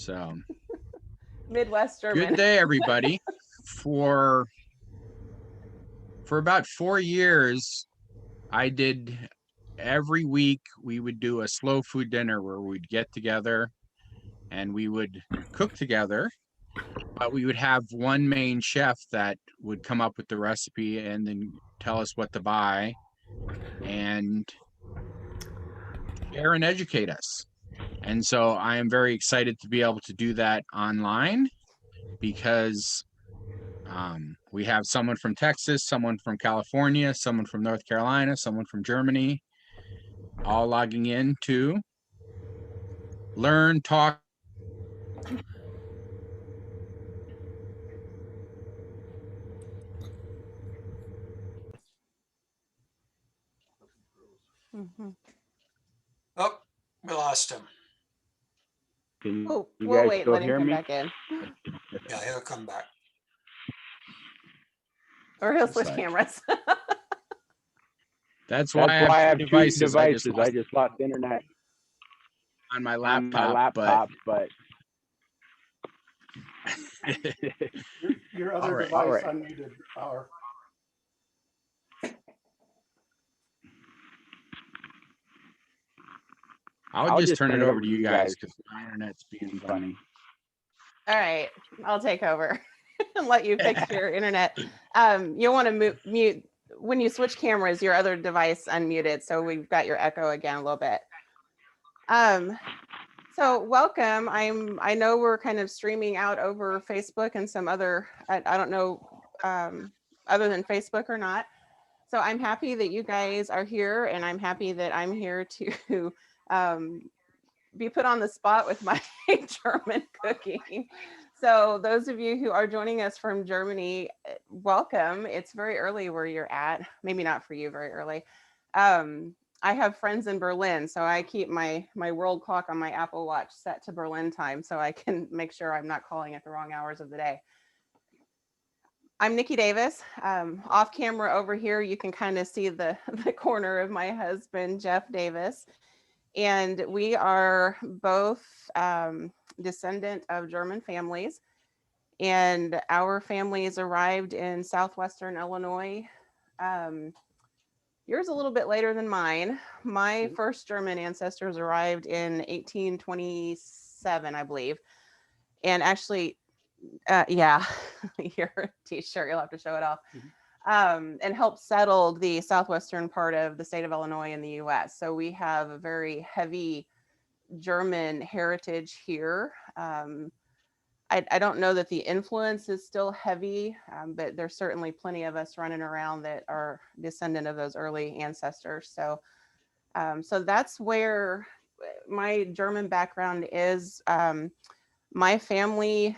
So Midwest German. Good day, everybody. For about 4 years, I did every week we would do a slow food dinner where we'd get together and we would cook together, but we would have one main chef that would come up with the recipe and then tell us what to buy and share and educate us. And so I am very excited to be able to do that online because we have someone from Texas, someone from California, someone from North Carolina, someone from Germany, all logging in to learn, talk. Oh, we lost him. Oh, we'll wait, let him come back in. Yeah, he'll come back. Or he'll switch cameras. That's why I have two devices. I just lost internet on my laptop, but your other device unmuted. I'll just turn it over to you guys because my internet's being funny. All right, I'll take over and let you fix your internet. You'll want to mute when you switch cameras, your other device unmuted. So we've got your echo again a little bit. So welcome. I know we're kind of streaming out over Facebook and some other, I don't know, other than Facebook or not. So I'm happy that you guys are here, and I'm happy that I'm here to be put on the spot with my German cooking. So those of you who are joining us from Germany, welcome. It's very early where you're at. Maybe not for you, very early. I have friends in Berlin, so I keep my world clock on my Apple Watch set to Berlin time so I can make sure I'm not calling at the wrong hours of the day. I'm Nikki Davis. Off camera over here, you can kind of see the corner of my husband, Jeff Davis. And we are both descendant of German families. And our families arrived in southwestern Illinois. Yours a little bit later than mine. My first German ancestors arrived in 1827, I believe. And actually, yeah, your t-shirt, you'll have to show it off. And helped settle the southwestern part of the state of Illinois in the US. So we have a very heavy German heritage here. I don't know that the influence is still heavy, but there's certainly plenty of us running around that are descendant of those early ancestors. So, so that's where my German background is. My family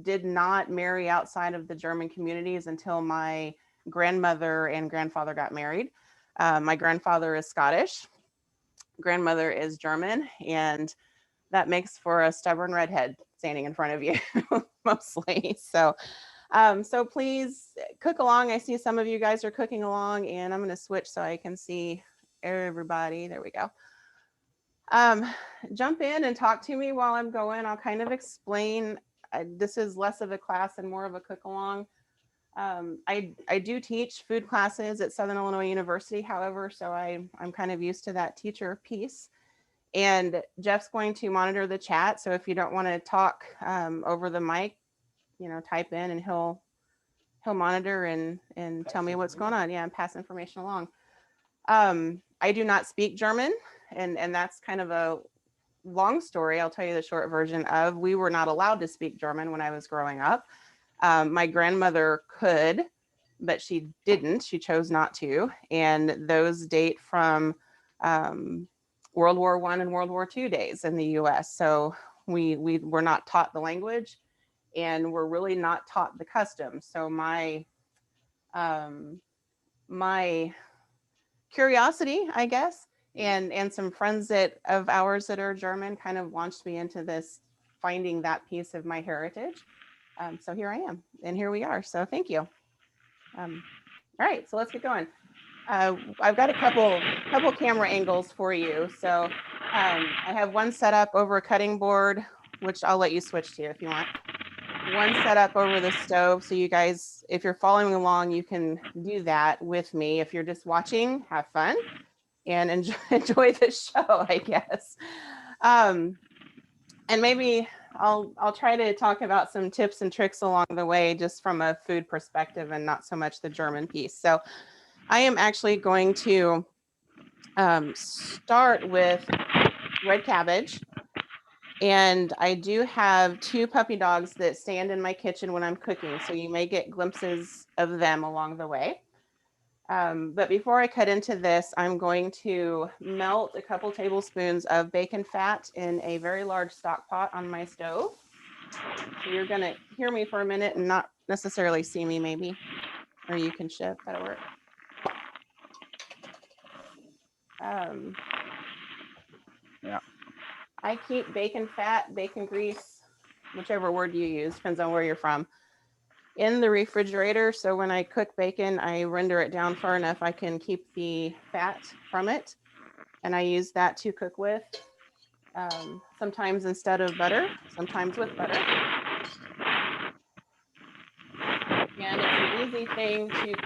did not marry outside of the German communities until my grandmother and grandfather got married. My grandfather is Scottish, grandmother is German, and that makes for a stubborn redhead standing in front of you mostly. So, so please cook along. I see some of you guys are cooking along, and I'm going to switch so I can see everybody. There we go. Jump in and talk to me while I'm going. I'll kind of explain. This is less of a class and more of a cook along. I do teach food classes at Southern Illinois University, however, so I'm kind of used to that teacher piece. And Jeff's going to monitor the chat. So if you don't want to talk over the mic, you know, type in and he'll monitor and tell me what's going on. Yeah, and pass information along. I do not speak German, and that's kind of a long story. I'll tell you the short version of, we were not allowed to speak German when I was growing up. My grandmother could, but she didn't. She chose not to. And those date from World War I and World War II days in the US. So we were not taught the language, and we're really not taught the customs. So my my curiosity, I guess, and some friends of ours that are German kind of launched me into this, finding that piece of my heritage. So here I am, and here we are. So thank you. All right, so let's get going. I've got a couple camera angles for you. So I have one set up over a cutting board, which I'll let you switch to if you want. One set up over the stove. So you guys, if you're following along, you can do that with me. If you're just watching, have fun and enjoy the show, I guess. And maybe I'll try to talk about some tips and tricks along the way, just from a food perspective and not so much the German piece. So I am actually going to start with red cabbage. And I do have 2 puppy dogs that stand in my kitchen when I'm cooking. So you may get glimpses of them along the way. But before I cut into this, I'm going to melt a couple tablespoons of bacon fat in a very large stock pot on my stove. So you're going to hear me for a minute and not necessarily see me, maybe. Or you can shift, that'll work. Yeah. I keep bacon fat, bacon grease, whichever word you use, depends on where you're from, in the refrigerator. So when I cook bacon, I render it down far enough I can keep the fat from it. And I use that to cook with, sometimes instead of butter, sometimes with butter. And it's an easy thing to keep.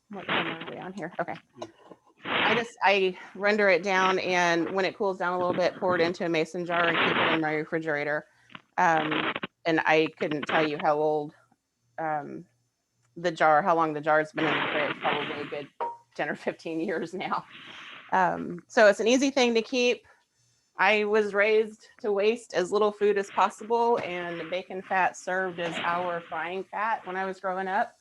What camera are we on here? Okay. I render it down, and when it cools down a little bit, pour it into a mason jar and keep it in my refrigerator. And I couldn't tell you how old how long the jar's been in the fridge, probably a good 10 or 15 years now. So it's an easy thing to keep. I was raised to waste as little food as possible, and bacon fat served as our frying fat when I was growing up.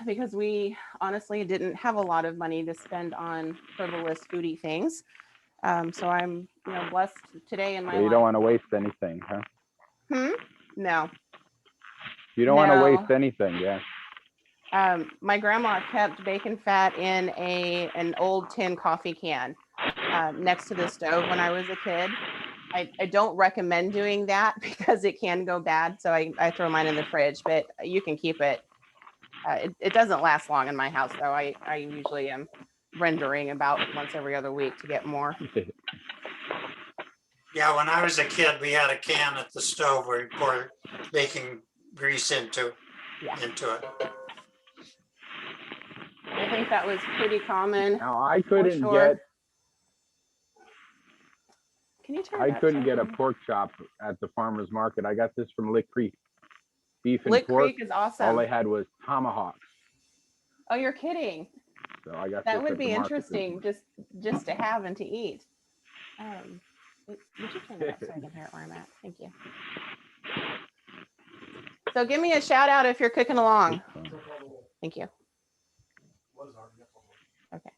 Because we honestly didn't have a lot of money to spend on frivolous foodie things. So I'm, blessed today in my So you life. don't want to waste anything, huh? No. You don't want to No. waste anything, yeah. My grandma kept bacon fat in an old tin coffee can next to the stove when I was a kid. I don't recommend doing that because it can go bad. So I throw mine in the fridge, but you can keep it. It doesn't last long in my house, though. I usually am rendering about once every other week to get more. Yeah, when I was a kid, we had a can at the stove where we poured baking grease into it. I think that was pretty common. Now I couldn't sure. get Can you turn I that couldn't get a down? pork chop at the farmer's market. I got this from Lick Creek. Beef and Lick pork. Creek is awesome. All they had was tomahawks. Oh, you're kidding. So I got That this would at be the market. interesting just to have and to eat. Would you turn that up so I can hear it where I'm at? Thank you. So give me a shout out if you're cooking along. Thank you. Okay.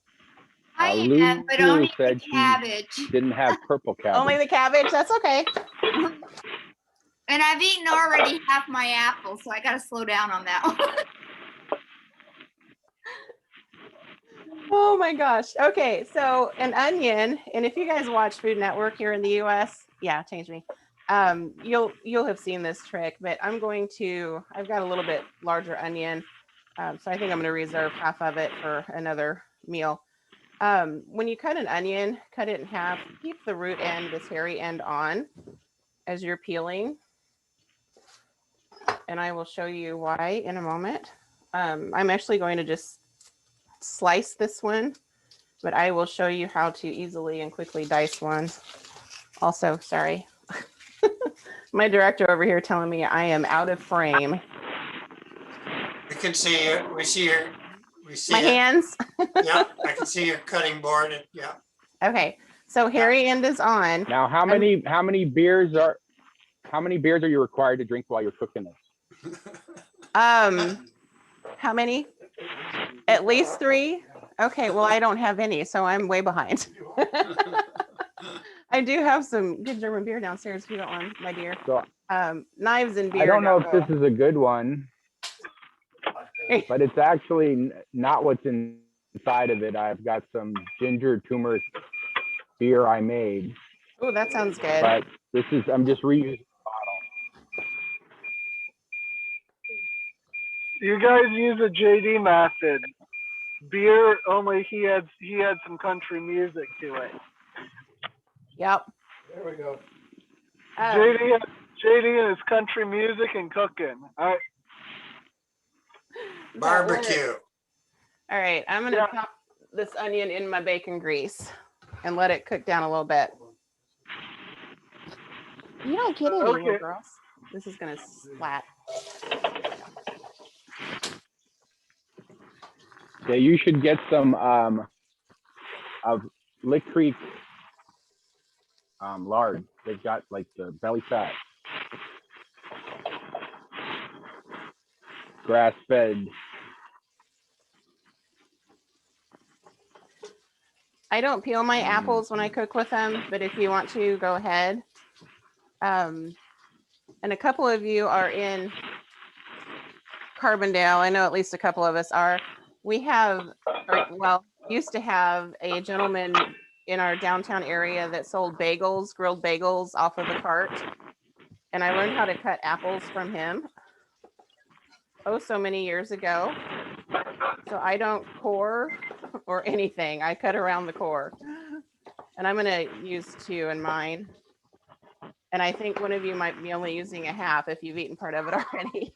I am, but only the said cabbage. she didn't have purple cabbage. Only the cabbage? That's okay. And I've eaten already half my apple, so I got to slow down on that one. Oh my gosh. Okay, so an onion, and if you guys watch Food Network here in the US, yeah, change me. You'll have seen this trick, but I've got a little bit larger onion. So I think I'm going to reserve half of it for another meal. When you cut an onion, cut it in half, keep the root end, this hairy end on as you're peeling. And I will show you why in a moment. I'm actually going to just slice this one, but I will show you how to easily and quickly dice one. Also, sorry. My director over here telling me I am out of frame. We can see you. We see My it. hands. Yeah, I can see your cutting board. Yeah. Okay, so hairy end is on. Now, how many beers are you required to drink while you're cooking this? How many? At least 3. Okay, well, I don't have any, so I'm way behind. I do have some good German beer downstairs if you don't want, my dear. So, knives and beer. I don't know if this is a good one, but it's actually not what's inside of it. I've got some ginger turmeric beer I made. Oh, that sounds good. But I'm just reusing the bottle. You guys use a JD method. Beer only he had some country music to it. Yep. There we go. Um, JD and his country music and cooking. All right. Barbecue. All right, I'm gonna pop this onion in my bacon grease and let it cook down a little bit. You don't get any, little girls. This is gonna splat. Yeah, you should get some of Lick Creek lard. They've got like the belly fat, grass fed. I don't peel my apples when I cook with them, but if you want to, go ahead. And a couple of you are in Carbondale. I know at least a couple of us are. We have, used to have a gentleman in our downtown area that sold bagels, grilled bagels off of a cart. And I learned how to cut apples from him. Oh, so many years ago. So I don't core or anything. I cut around the core. And I'm gonna use 2 in mine. And I think one of you might be only using a half if you've eaten part of it already.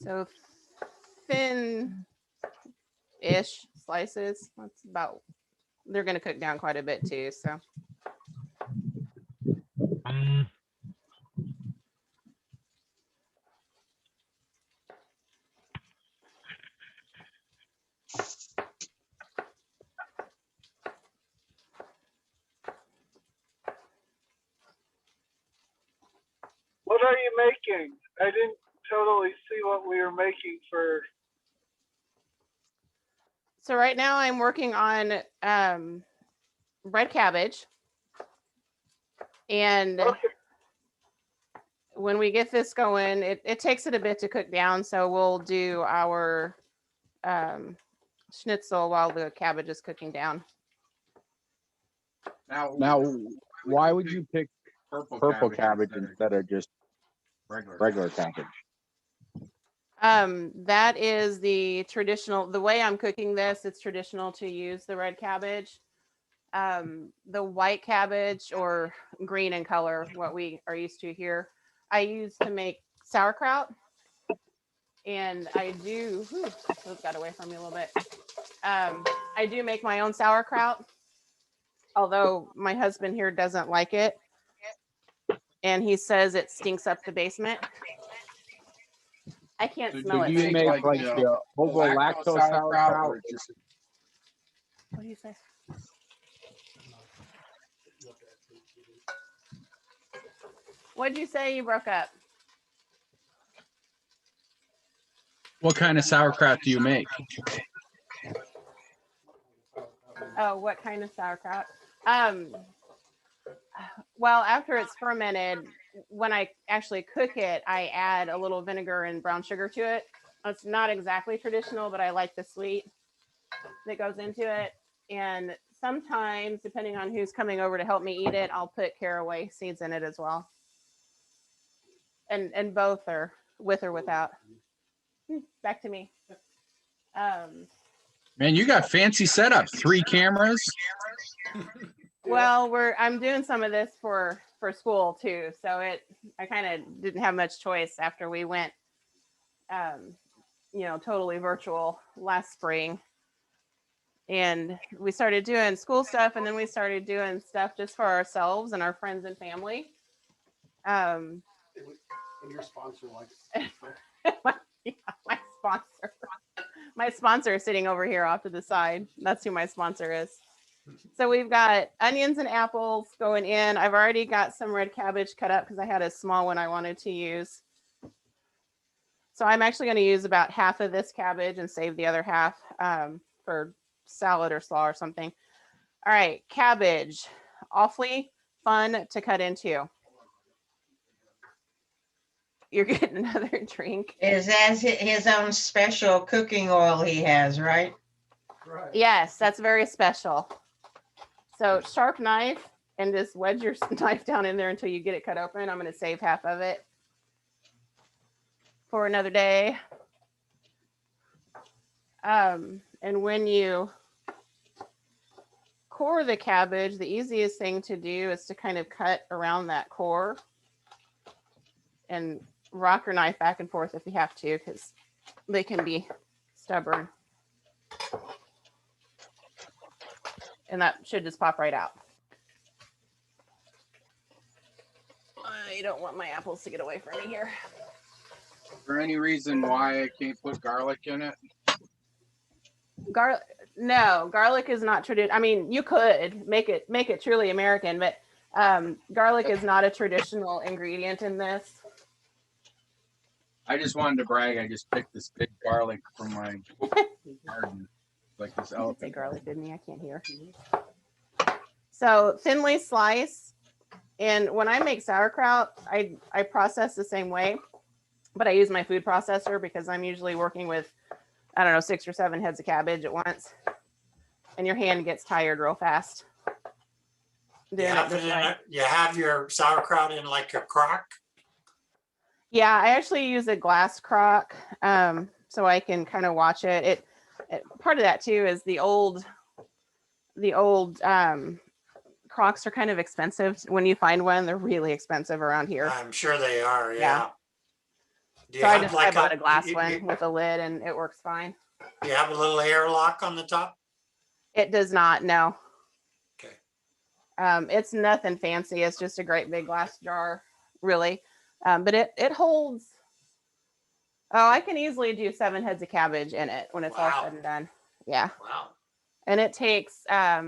So thin-ish slices. That's about, they're gonna cook down quite a bit too, so. What are you making? I didn't totally see what we were making for. So right now I'm working on red cabbage. And when we get this going, it takes it a bit to cook down. So we'll do our schnitzel while the cabbage is cooking down. Now, why would you pick purple cabbage instead of just regular cabbage? That is the traditional, the way I'm cooking this, it's traditional to use the red cabbage. The white cabbage, or green in color, what we are used to here, I use to make sauerkraut. And I do, those got away from me a little bit. I do make my own sauerkraut, although my husband here doesn't like it. And he says it stinks up the basement. I can't smell it. Do you make like the over lactose sauerkraut? Or just... What do you say? What'd you say? You broke up. What kind of sauerkraut do you make? Oh, what kind of sauerkraut? Well, after it's fermented, when I actually cook it, I add a little vinegar and brown sugar to it. It's not exactly traditional, but I like the sweet that goes into it. And sometimes, depending on who's coming over to help me eat it, I'll put caraway seeds in it as well. And both are with or without. Back to me. Man, you got fancy setup. 3 cameras. Well, I'm doing some of this for school too, so I kind of didn't have much choice after we went, totally virtual last spring, and we started doing school stuff, and then we started doing stuff just for ourselves and our friends and family. And your sponsor likes my sponsor is sitting over here off to the side. That's who my sponsor is. So we've got onions and apples going in. I've already got some red cabbage cut up because I had a small one I wanted to use. So I'm actually going to use about half of this cabbage and save the other half for salad or slaw or something. All right, cabbage, awfully fun to cut into. You're getting another drink. Is that his own special cooking oil he has, right? Right. Yes, that's very special. So sharp knife and just wedge your knife down in there until you get it cut open. I'm going to save half of it for another day. And when you core the cabbage, the easiest thing to do is to kind of cut around that core and rock your knife back and forth if you have to, because they can be stubborn. And that should just pop right out. I don't want my apples to get away from me here. Is there any reason why I can't put garlic in it? Garlic? No, garlic is not traditional. I mean, you could make it truly American, but garlic is not a traditional ingredient in this. I just wanted to brag. I just picked this big garlic from my garden, like this I did say elephant. garlic, didn't he? I can't hear. So thinly slice. And when I make sauerkraut, I process the same way, but I use my food processor because I'm usually working with, I don't know, 6 or 7 heads of cabbage at once. And your hand gets tired real fast. You have your sauerkraut in like a crock? Yeah, I actually use a glass crock so I can kind of watch it. Part of that too is the old crocks are kind of expensive. When you find one, they're really expensive around here. I'm sure they are, yeah. So I bought a glass one with a lid and it works fine. Do you have a little airlock on the top? It does not, no. Okay. It's nothing fancy. It's just a great big glass jar, really. But it holds, I can easily do 7 heads of cabbage in it when it's all said and done. Yeah. Wow. And it takes, I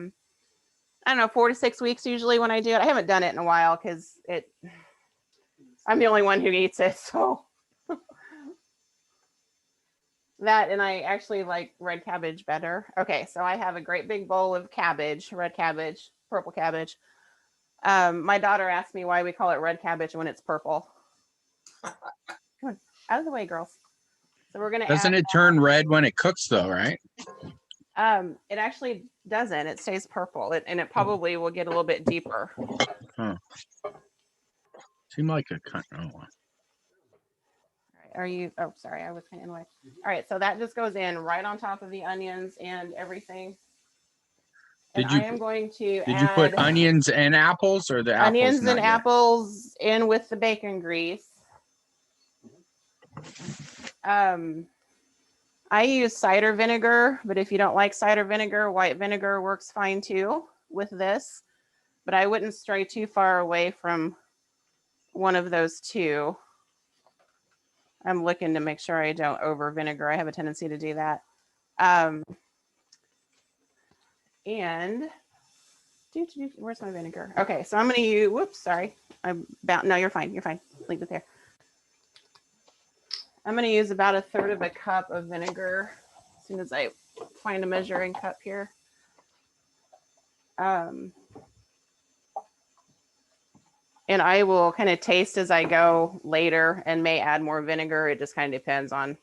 don't know, 4 to 6 weeks usually when I do it. I haven't done it in a while because I'm the only one who eats it. So that, and I actually like red cabbage better. Okay, so I have a great big bowl of cabbage, red cabbage, purple cabbage. My daughter asked me why we call it red cabbage when it's purple. Come on, out of the way, girls. So we're gonna. Doesn't it turn red when it cooks, though, right? It actually doesn't. It stays purple, and it probably will get a little bit deeper. Huh. Seemed like a cut. Oh. Are you? Oh, sorry, I was kind of in the way. All right, so that just goes in right on top of the onions and everything. And I am going to Did you put onions and apples, or the apples? Onions and apples in with the bacon grease. I use cider vinegar, but if you don't like cider vinegar, white vinegar works fine too with this. But I wouldn't stray too far away from one of those two. I'm looking to make sure I don't over vinegar. I have a tendency to do that. And where's my vinegar? Okay, so I'm going to use, whoops, sorry. No, you're fine. You're fine. Leave it there. I'm going to use about 1/3 of a cup of vinegar as soon as I find a measuring cup here. And I will kind of taste as I go later and may add more vinegar. It just kind of depends on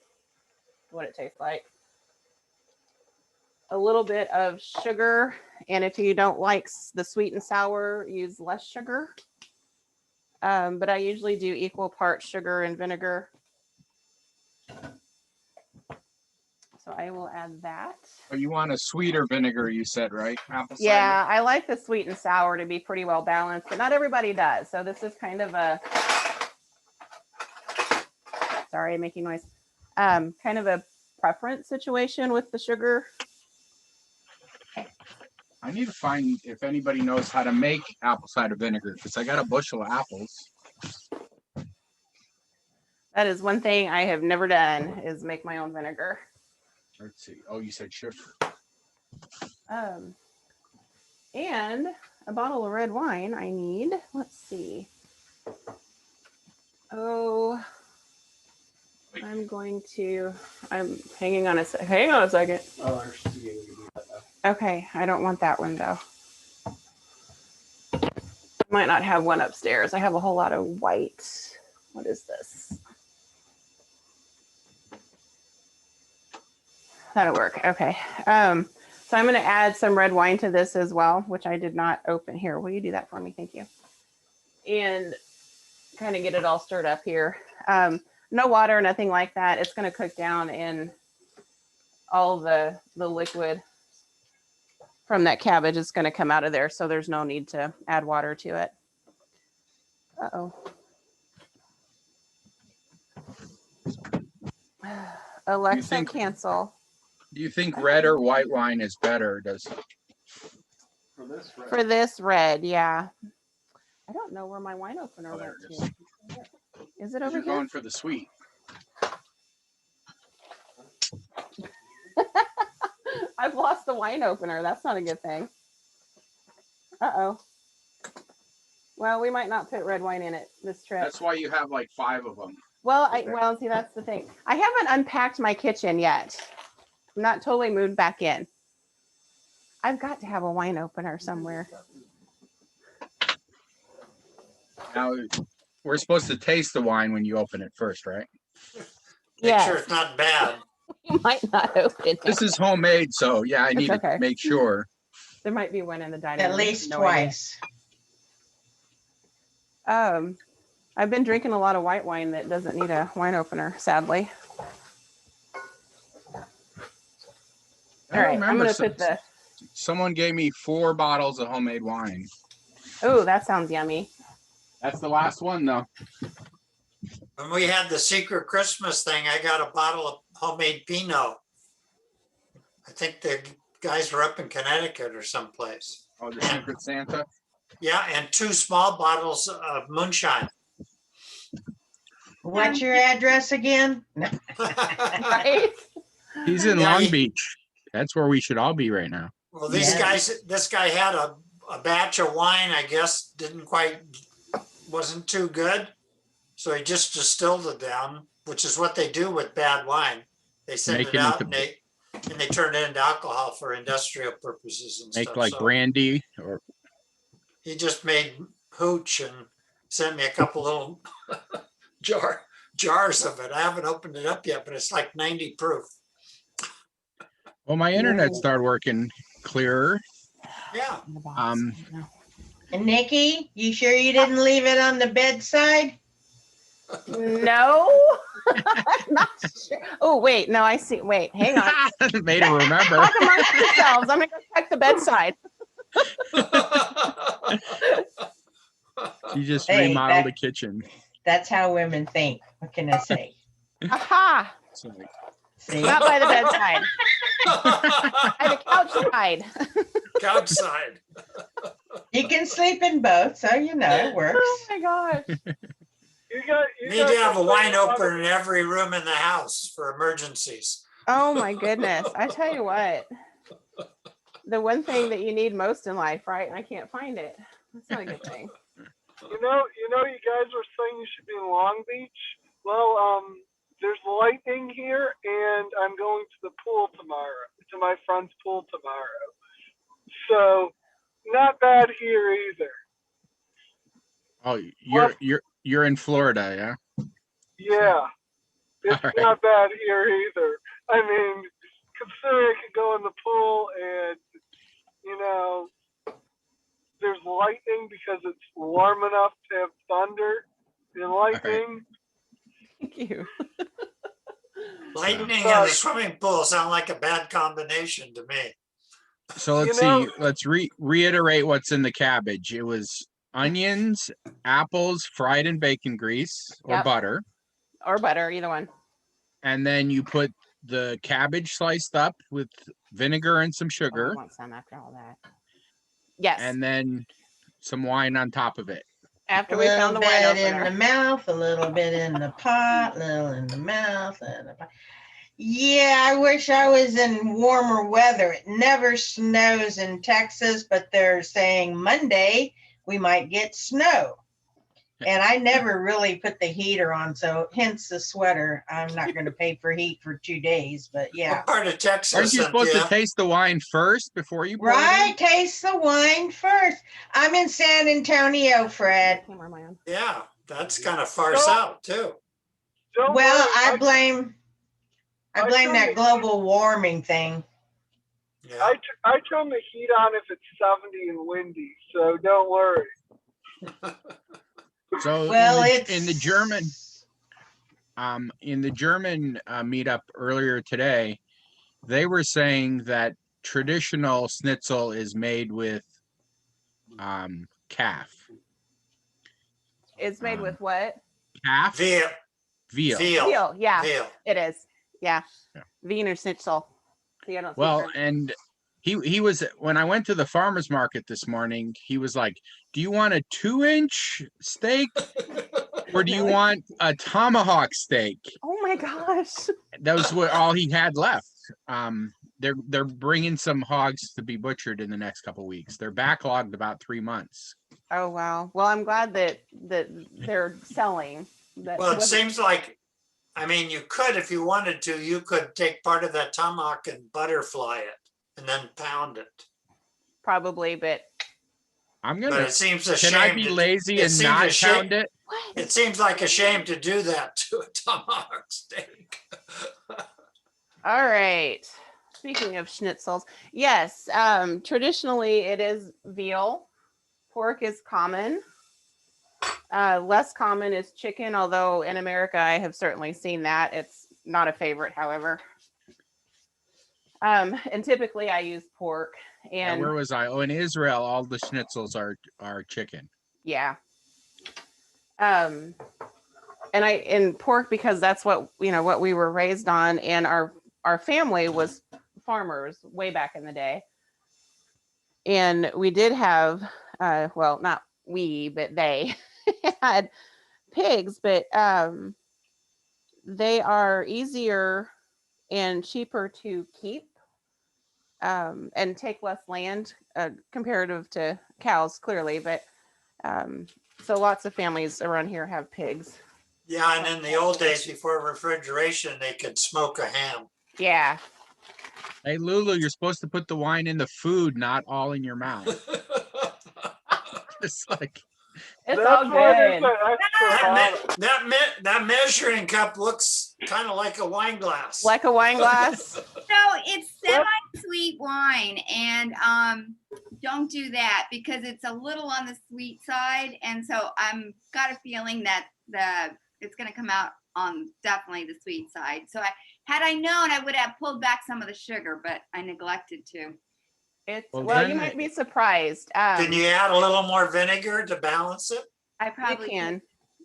what it tastes like. A little bit of sugar. And if you don't like the sweet and sour, use less sugar. But I usually do equal parts sugar and vinegar. So I will add that. But you want a sweeter vinegar, you said, right? Apple cider? Yeah, I like the sweet and sour to be pretty well balanced, but not everybody does. So this is kind of a, sorry, making noise. Kind of a preference situation with the sugar. I need to find if anybody knows how to make apple cider vinegar, because I got a bushel of apples. That is one thing I have never done, is make my own vinegar. Let's see. Oh, you said sugar. And a bottle of red wine I need. Let's see. Oh, I'm hanging on a second. Oh, Okay, I don't want that one though. I might not have one upstairs. I have a whole lot of white. What is this? So So I'm going to add some red wine to this as well, which I did not open here. Will you do that for me? Thank you. And kind of get it all stirred up here. No water, nothing like that. It's going to cook down in all the liquid from that cabbage is going to come out of there. So there's no need to add water to it. Uh-oh. Alexa, cancel. Do you think red or white wine is better? For this red, yeah. I don't know where my wine opener went to. Is it over You're here? going for the sweet. I've lost the wine opener. That's not a good thing. Uh-oh. Well, we might not put red wine in it this trip. That's why you have like 5 of them. Well, see, that's the thing. I haven't unpacked my kitchen yet. I'm not totally moved back in. I've got to have a wine opener somewhere. Now, we're supposed to taste the wine when you open it first, right? Make sure it's not bad. You might not open it. This is homemade, so yeah, I need to make sure. There might be one in the dining room. At least twice. I've been drinking a lot of white wine that doesn't need a wine opener, sadly. All right, I'm going to put the... Someone gave me 4 bottles of homemade wine. Oh, that sounds yummy. That's the last one, though. When we had the secret Christmas thing, I got a bottle of homemade Pinot. I think the guys were up in Connecticut or someplace. Oh, the Secret Santa? Yeah, and 2 small bottles of moonshine. What's your address again? Right? He's in Long Beach. That's where we should all be right now. Well, this guy had a batch of wine, I guess, wasn't too good. So he just distilled it down, which is what they do with bad wine. They send it out and they turn it into alcohol for industrial purposes and stuff. Make like brandy or. He just made hooch and sent me a couple little jars of it. I haven't opened it up yet, but it's like 90 proof. Well, my internet started working clearer. Yeah. And Nikki, you sure you didn't leave it on the bedside? No, I'm not sure. Oh, wait, no, I see. Wait, hang on. Made her remember. Talk amongst yourselves. I'm going to go check the bedside. You just remodeled the kitchen. That's how women think. What can I say? Aha! See? Not by the bedside. By the couch side. Couch side. You can sleep in both, so you know it works. Oh my gosh. You need to have a wine opener in every room in the house for emergencies. Oh my goodness. I tell you what. The one thing that you need most in life, right? And I can't find it. That's not a good thing. You know, you guys were saying you should be in Long Beach. Well, there's lightning here, and I'm going to the pool tomorrow, to my friend's pool tomorrow. So, not bad here either. Oh, you're in Florida, yeah? Yeah, it's not bad here either. I mean, considering I could go in the pool and, there's lightning because it's warm enough to have thunder and lightning. Thank you. Lightning and the swimming pool sound like a bad combination to me. So let's see. Let's reiterate what's in the cabbage. It was onions, apples, fried in bacon grease or butter. Or butter, either one. And then you put the cabbage sliced up with vinegar and some sugar. I want some after all that. Yes. And then some wine on top of it. After we found the wine opener. In the mouth, a little bit in the pot, a little in the mouth, and the pot. Yeah, I wish I was in warmer weather. It never snows in Texas, but they're saying Monday we might get snow. And I never really put the heater on, so hence the sweater. I'm not going to pay for heat for 2 days, but yeah. What part of Texas? Aren't you supposed to taste the wine first before you pour it in? Right, taste the wine first. I'm in San Antonio, Fred. Yeah, that's kind of far south too. Well, I blame that global warming thing. Yeah. I turn the heat on if it's 70 and windy, so don't worry. So Well, in the German meetup earlier today, they were saying that traditional schnitzel is made with calf. It's made with what? Calf? Veal. Veal. Veal. Yeah, Veal. it is. Yeah. Yeah. Wiener Schnitzel. See, I don't speak Well, French. and he was, when I went to the farmer's market this morning, he was like, do you want a 2-inch steak or do you Really? want a tomahawk steak? Oh my gosh. That was all he had left. They're bringing some hogs to be butchered in the next couple weeks. They're backlogged about 3 months. Oh wow. Well, I'm glad that they're selling. That Well, it wasn't- seems like, I mean, you could, if you wanted to, you could take part of that tomahawk and butterfly it and then pound it. probably, but I'm But gonna. it seems a Can shame. I be lazy it and seems not a shame- pound it? what? It seems like a shame to do that to a tomahawk steak. All right. Speaking of schnitzels, yes, traditionally it is veal. Pork is common. Less common is chicken, although in America I have certainly seen that. It's not a favorite, however. And typically I use pork Yeah, and where was I? Oh, in Israel, all the schnitzels are chicken. yeah. And pork because that's what what we were raised on, and our family was farmers way back in the day. And we did have well, not we, but they had pigs, but they are easier and cheaper to keep and take less land comparative to cows, clearly. But so lots of families around here have pigs. Yeah, and in the old days before refrigeration, they could smoke a ham. Yeah. Hey, Lulu, you're supposed to put the wine in the food, not all in your mouth. It's like, It's That's all why there's good. that extra bottle. that measuring cup looks kind of like a wine glass. Like a wine glass. So it's semi-sweet wine, and don't do that because it's a little on the sweet side, and so I'm got a feeling that it's going to come out on definitely the sweet side. So had I known, I would have pulled back some of the sugar, but I neglected to. It's Well, well, you then- might be surprised. Can you add a little more vinegar to balance it? I You probably can.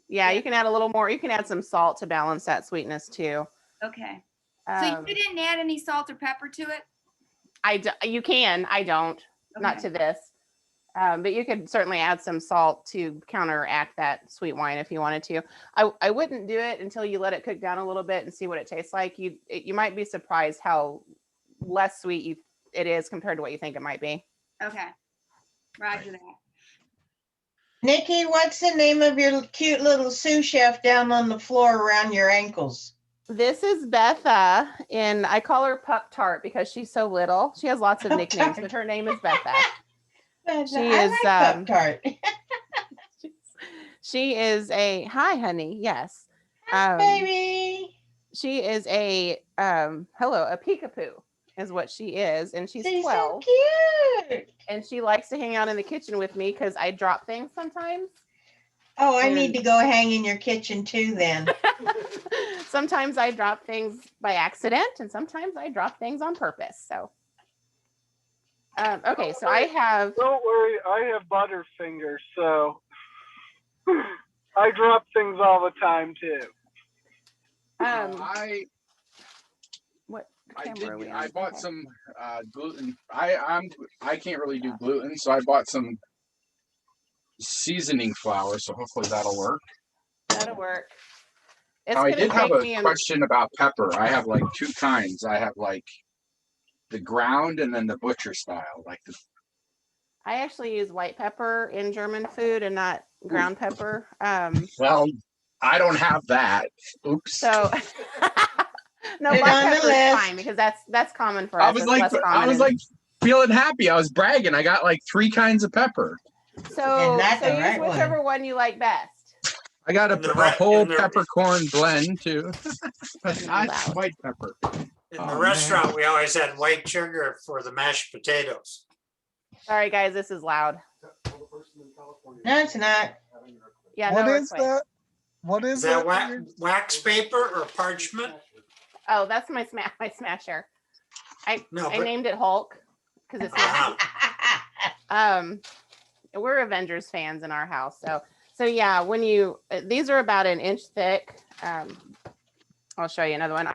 Yeah, you can add a little more. You can add some salt to balance that sweetness too. Okay. So Um, you didn't add any salt or pepper to it? you can. I don't. Not Okay. to this. But you could certainly add some salt to counteract that sweet wine if you wanted to. I wouldn't do it until you let it cook down a little bit and see what it tastes like. You might be surprised how less sweet it is compared to what you think it might be. Okay. Roger that. Nikki, what's the name of your cute little sous chef down on the floor around your ankles? This is Betha, and I call her Pup Tart because she's so little. She has lots of Pup nicknames, Tart. but her name is Betha. She I is, like Pop-Tart. She is a hi, honey. Yes, Baby. she is a a peekapoo is what she is, and she's She's 12, so cute. and she likes to hang out in the kitchen with me because I drop things sometimes. Oh, I And- need to go hang in your kitchen too then. Sometimes I drop things by accident, and sometimes I drop things on purpose. So, okay, so I have. Don't worry, I have Butterfingers, so I drop things all the time too. What I camera are we did. on? I bought Okay. some gluten. I can't really do gluten, so I bought some seasoning flour. So hopefully that'll work. That'll work. It's Now, I gonna did have take a me a question about pepper. I have like 2 kinds. I have like the ground and then the butcher style. Like the I actually use white pepper in German food and not ground pepper. well, I don't have that. Oops. So no, Put it black on the pepper is list. fine because that's common for us. I was It's like, less I common was in- like feeling happy. I was bragging. I got like 3 kinds of pepper. so And not the use right one. whichever one you like best. I got In the a whole in the- peppercorn blend too. Not Loud. white pepper. In Oh, the man. restaurant, we always had white sugar for the mashed potatoes. Sorry, guys, this is loud. No, it's not. Yeah, What no, is that? What Is is that that? wax paper or parchment? Oh, that's my smasher. No, I but named it Hulk because it's we're Avengers fans in our house. So yeah, when you these are about an inch thick. I'll show you another one.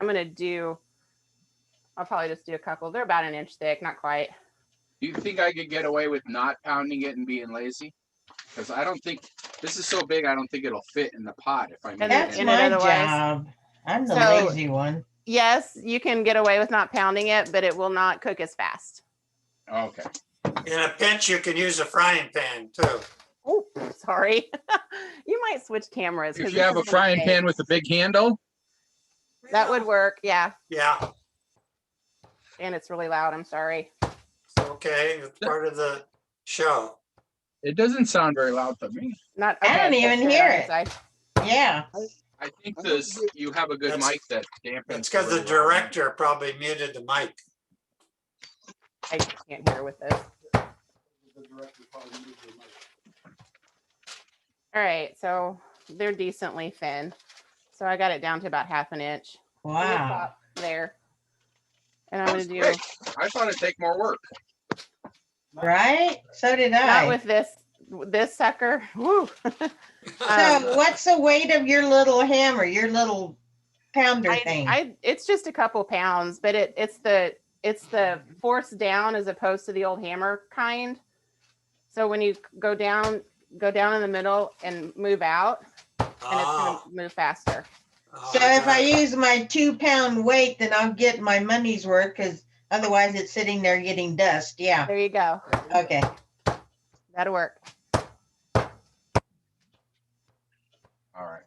I'll probably just do a couple. They're about an inch thick, not quite. Do you think I could get away with not pounding it and being lazy? Because I don't think this is so big. I don't think it'll fit in the pot if I make That's in it. it my otherwise. job. I'm the So- lazy one. Yes, you can get away with not pounding it, but it will not cook as fast. Okay. in a pinch, you can use a frying pan too. Oh, sorry. You might switch cameras. 'cause If you this have a is frying big. pan with a big handle, That would work. Yeah. Yeah, And it's really loud. I'm sorry. it's okay. It's part of the show. it doesn't sound very loud to me. Not. I don't okay, even that's good hear on it. your side. Yeah. I think this you have a good That's- mic that dampens. It's because the really loud. director probably muted the mic. I can't hear with this. All right, so they're decently thin. So I got it down to about half an inch. Let me Wow. stop there. And I'm gonna do Quick. I thought it'd take more work. Right? So did not I. with this sucker. Woo. So what's the weight of your little hammer, your little pounder thing? It's just a couple pounds, but it's the force down as opposed to the old hammer kind. So when you go down in the middle and move out, and it's gonna move faster. So if I use my 2-pound weight, then I'll get my money's worth because otherwise it's sitting there getting dust. Yeah. There you go. Okay. That'll work. All right.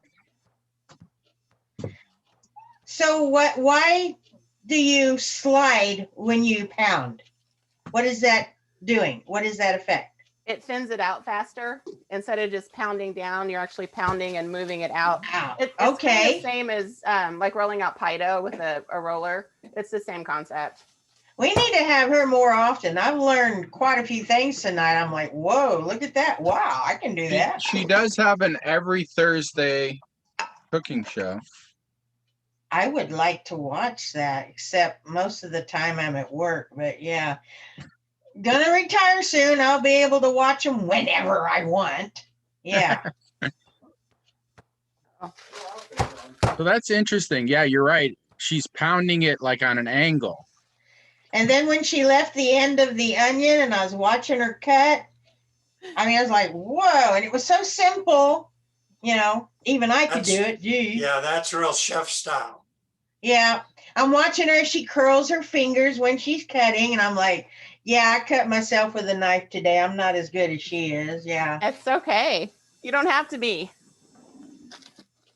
So why do you slide when you pound? What is that doing? What is that effect? It thins it out faster. Instead of just pounding down, you're actually pounding and moving it out. Ow. It's kind of Okay. the same as like rolling out pie dough with a roller. It's the same concept. We need to have her more often. I've learned quite a few things tonight. I'm like, whoa, look at that. Wow, I can do that. She does have an every Thursday cooking show. I would like to watch that, except most of the time I'm at work. But yeah, gonna retire soon. I'll be able to watch them whenever I want. Yeah. So that's interesting. Yeah, you're right. She's pounding it like on an angle. And then when she left the end of the onion and I was watching her cut, I was like, whoa. And it was so simple, even I could do it. Gee. Yeah, that's real chef style. Yeah. I'm watching her. She curls her fingers when she's cutting. And I'm like, yeah, I cut myself with a knife today. I'm not as good as she is. Yeah. It's okay. You don't have to be.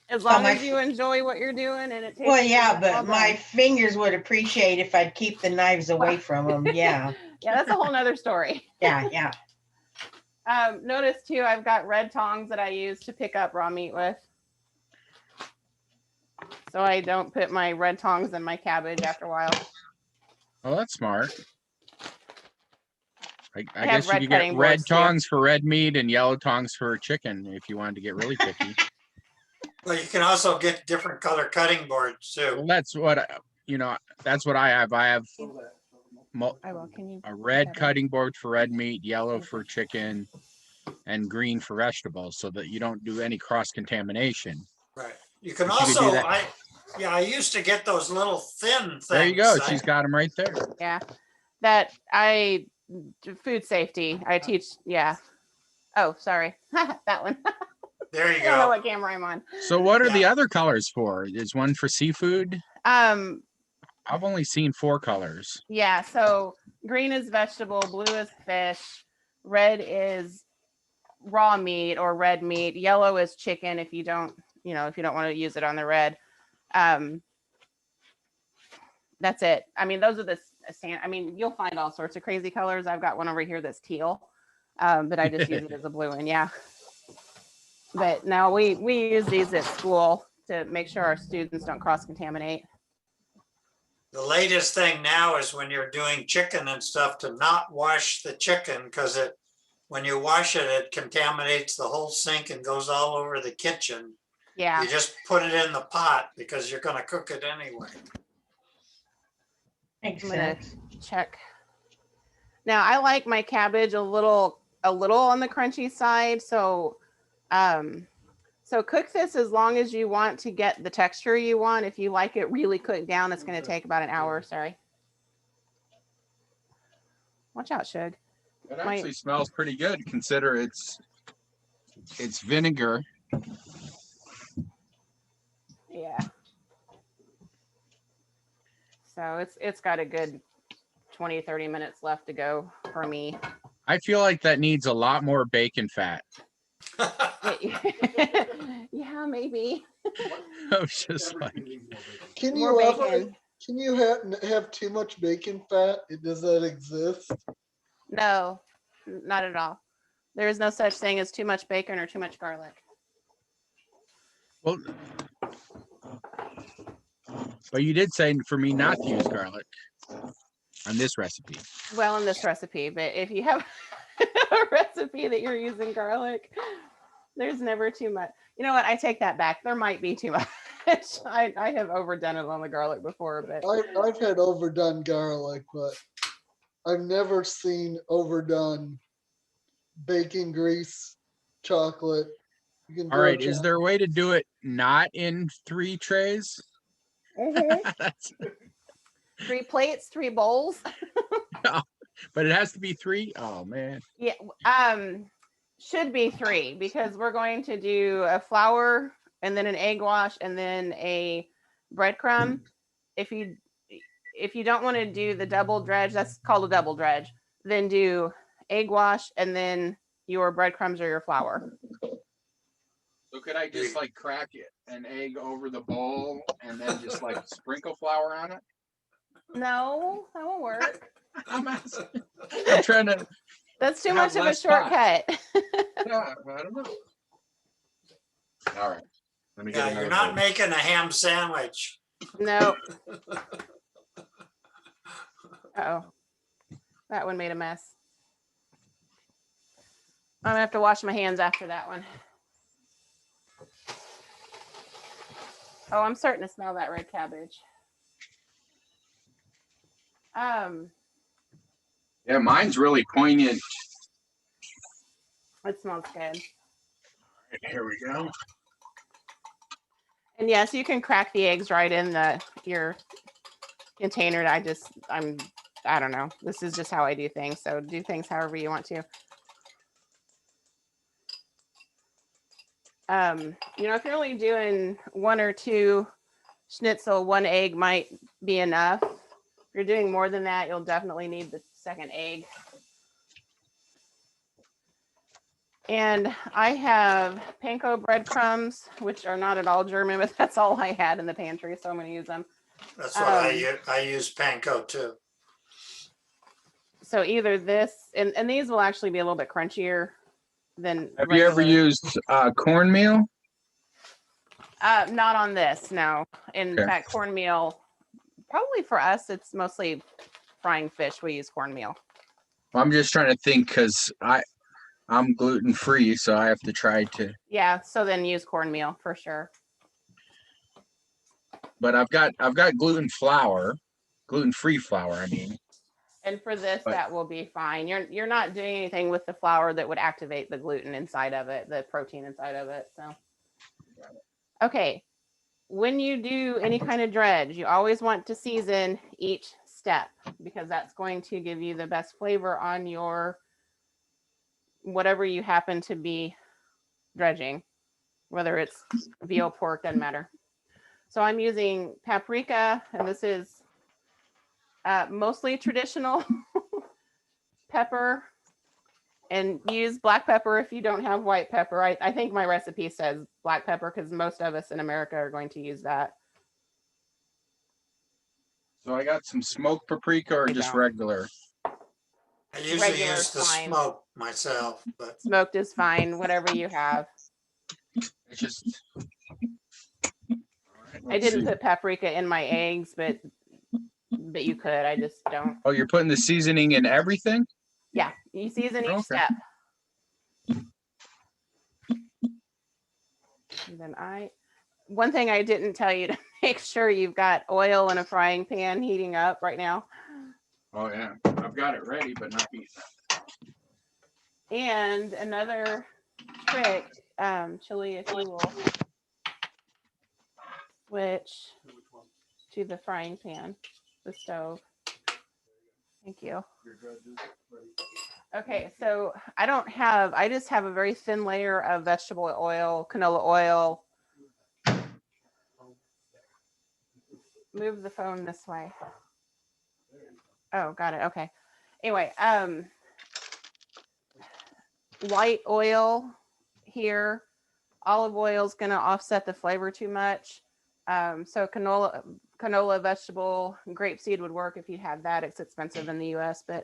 As long as you enjoy what you're doing and it tastes Well, yeah, good, but well my done. fingers would appreciate if I'd keep the knives away from them. Yeah. Yeah, that's a whole nother story. Yeah. Yeah. Notice too, I've got red tongs that I use to pick up raw meat with. So I don't put my red tongs in my cabbage after a while. Oh, that's smart. I have guess you red could get cutting red boards, too. tongs for red meat and yellow tongs for chicken if you wanted to get really picky. Well, you can also get different color cutting boards too. Well, that's what that's what I have. I have I will. Can you? a red Okay. cutting board for red meat, yellow for chicken, and green for vegetables, so that you don't do any cross contamination. Right. You can But you could do also, that. I used to get those little thin things. There you go. She's got them right there. Yeah. Food safety. I teach. Yeah. Oh, sorry. That one. There you I don't know go. what camera I'm on. So what are the other colors for? Is one for seafood? I've only seen 4 colors. Yeah. So green is vegetable, blue is fish, red is raw meat or red meat, yellow is chicken if you don't want to use it on the red. That's it. Those are the you'll find all sorts of crazy colors. I've got one over here that's teal, but I just use it as a blue one. Yeah. But now we use these at school to make sure our students don't cross-contaminate. The latest thing now is when you're doing chicken and stuff to not wash the chicken because when you wash it, it contaminates the whole sink and goes all over the kitchen. Yeah. You just put it in the pot because you're going to cook it anyway. Makes I'm gonna sense. check. Now I like my cabbage a little on the crunchy side. So so cook this as long as you want to get the texture you want. If you like it really cooked down, it's going to take about an hour. Sorry. Watch out, Shug. It actually smells pretty good. Consider it's vinegar. Yeah. So it's got a good 20, 30 minutes left to go for me. I feel like that needs a lot more bacon fat. Yeah, maybe. I was just like, Can More you ever, bacon. can you have too much bacon fat? Does that exist? No, not at all. There is no such thing as too much bacon or too much garlic. well, but you did say for me not to use garlic on this recipe. Well, in this recipe, but if you have a recipe that you're using garlic, there's never too much. You know what? I take that back. There might be too much. I have overdone it on the garlic before, but I've had overdone garlic, but I've never seen overdone bacon grease, chocolate. You can All throw right, is there a way to do it not in 3 trays? That's, 3 plates, 3 bowls. but it has to be 3. Oh man. Yeah, should be 3 because we're going to do a flour and then an egg wash and then a breadcrumb. If you don't want to do the double dredge, that's called a double dredge, then do egg wash and then your breadcrumbs or your flour. So could I just like crack an egg over the bowl and then just like sprinkle flour on it? No, that won't work. I'm trying to. That's too Have much of a less spots. shortcut. Yeah, I don't know. All right. Let me get Yeah, another you're not bowl. making a ham sandwich. No. Uh-oh. That one made a mess. I'm gonna have to wash my hands after that one. Oh, I'm starting to smell that red cabbage. Yeah, mine's really poignant. It smells good. Here we go. And yes, you can crack the eggs right in your container. I don't know. This is just how I do things. So do things however you want to. If you're only doing 1 or 2 schnitzel, 1 egg might be enough. If you're doing more than that, you'll definitely need the 2nd egg. And I have Panko breadcrumbs, which are not at all German, but that's all I had in the pantry, so I'm going to use them. That's what I use Panko too. So either this, and these will actually be a little bit crunchier than Have regular. you ever used cornmeal? Not on this, no. In Okay. fact, cornmeal, probably for us, it's mostly frying fish. We use cornmeal. Well, I'm just trying to think because I'm gluten-free, so I have to try to. Yeah, so then use cornmeal for sure. But I've got gluten-free flour. I mean. And for this, But- that will be fine. You're not doing anything with the flour that would activate the gluten inside of it, the protein inside of it. So, okay. When you do any kind of dredge, you always want to season each step because that's going to give you the best flavor on your whatever you happen to be dredging, whether it's veal, pork, doesn't matter. So I'm using paprika, and this is mostly traditional pepper, and use black pepper if you don't have white pepper. I think my recipe says black pepper because most of us in America are going to use that. So I got some smoked paprika or I just don't. regular. I usually Regular use the fine. smoke myself, but Smoked is fine, whatever you have. It's just. I didn't put paprika in my eggs, but you could. I just don't. Oh, you're putting the seasoning in everything? Yeah, you season each Okay. step. And then one thing I didn't tell you to make sure you've got oil in a frying pan heating up right now. Oh yeah, I've got it ready, but not heating up. And another trick, Chili, if you will switch to the frying pan, the stove. Thank you. Okay, so I just have a very thin layer of vegetable oil, canola oil. Move the phone this way. Oh, got it. Okay. Anyway, light oil here. Olive oil is going to offset the flavor too much. So canola vegetable, grapeseed would work if you had that. It's expensive in the US, but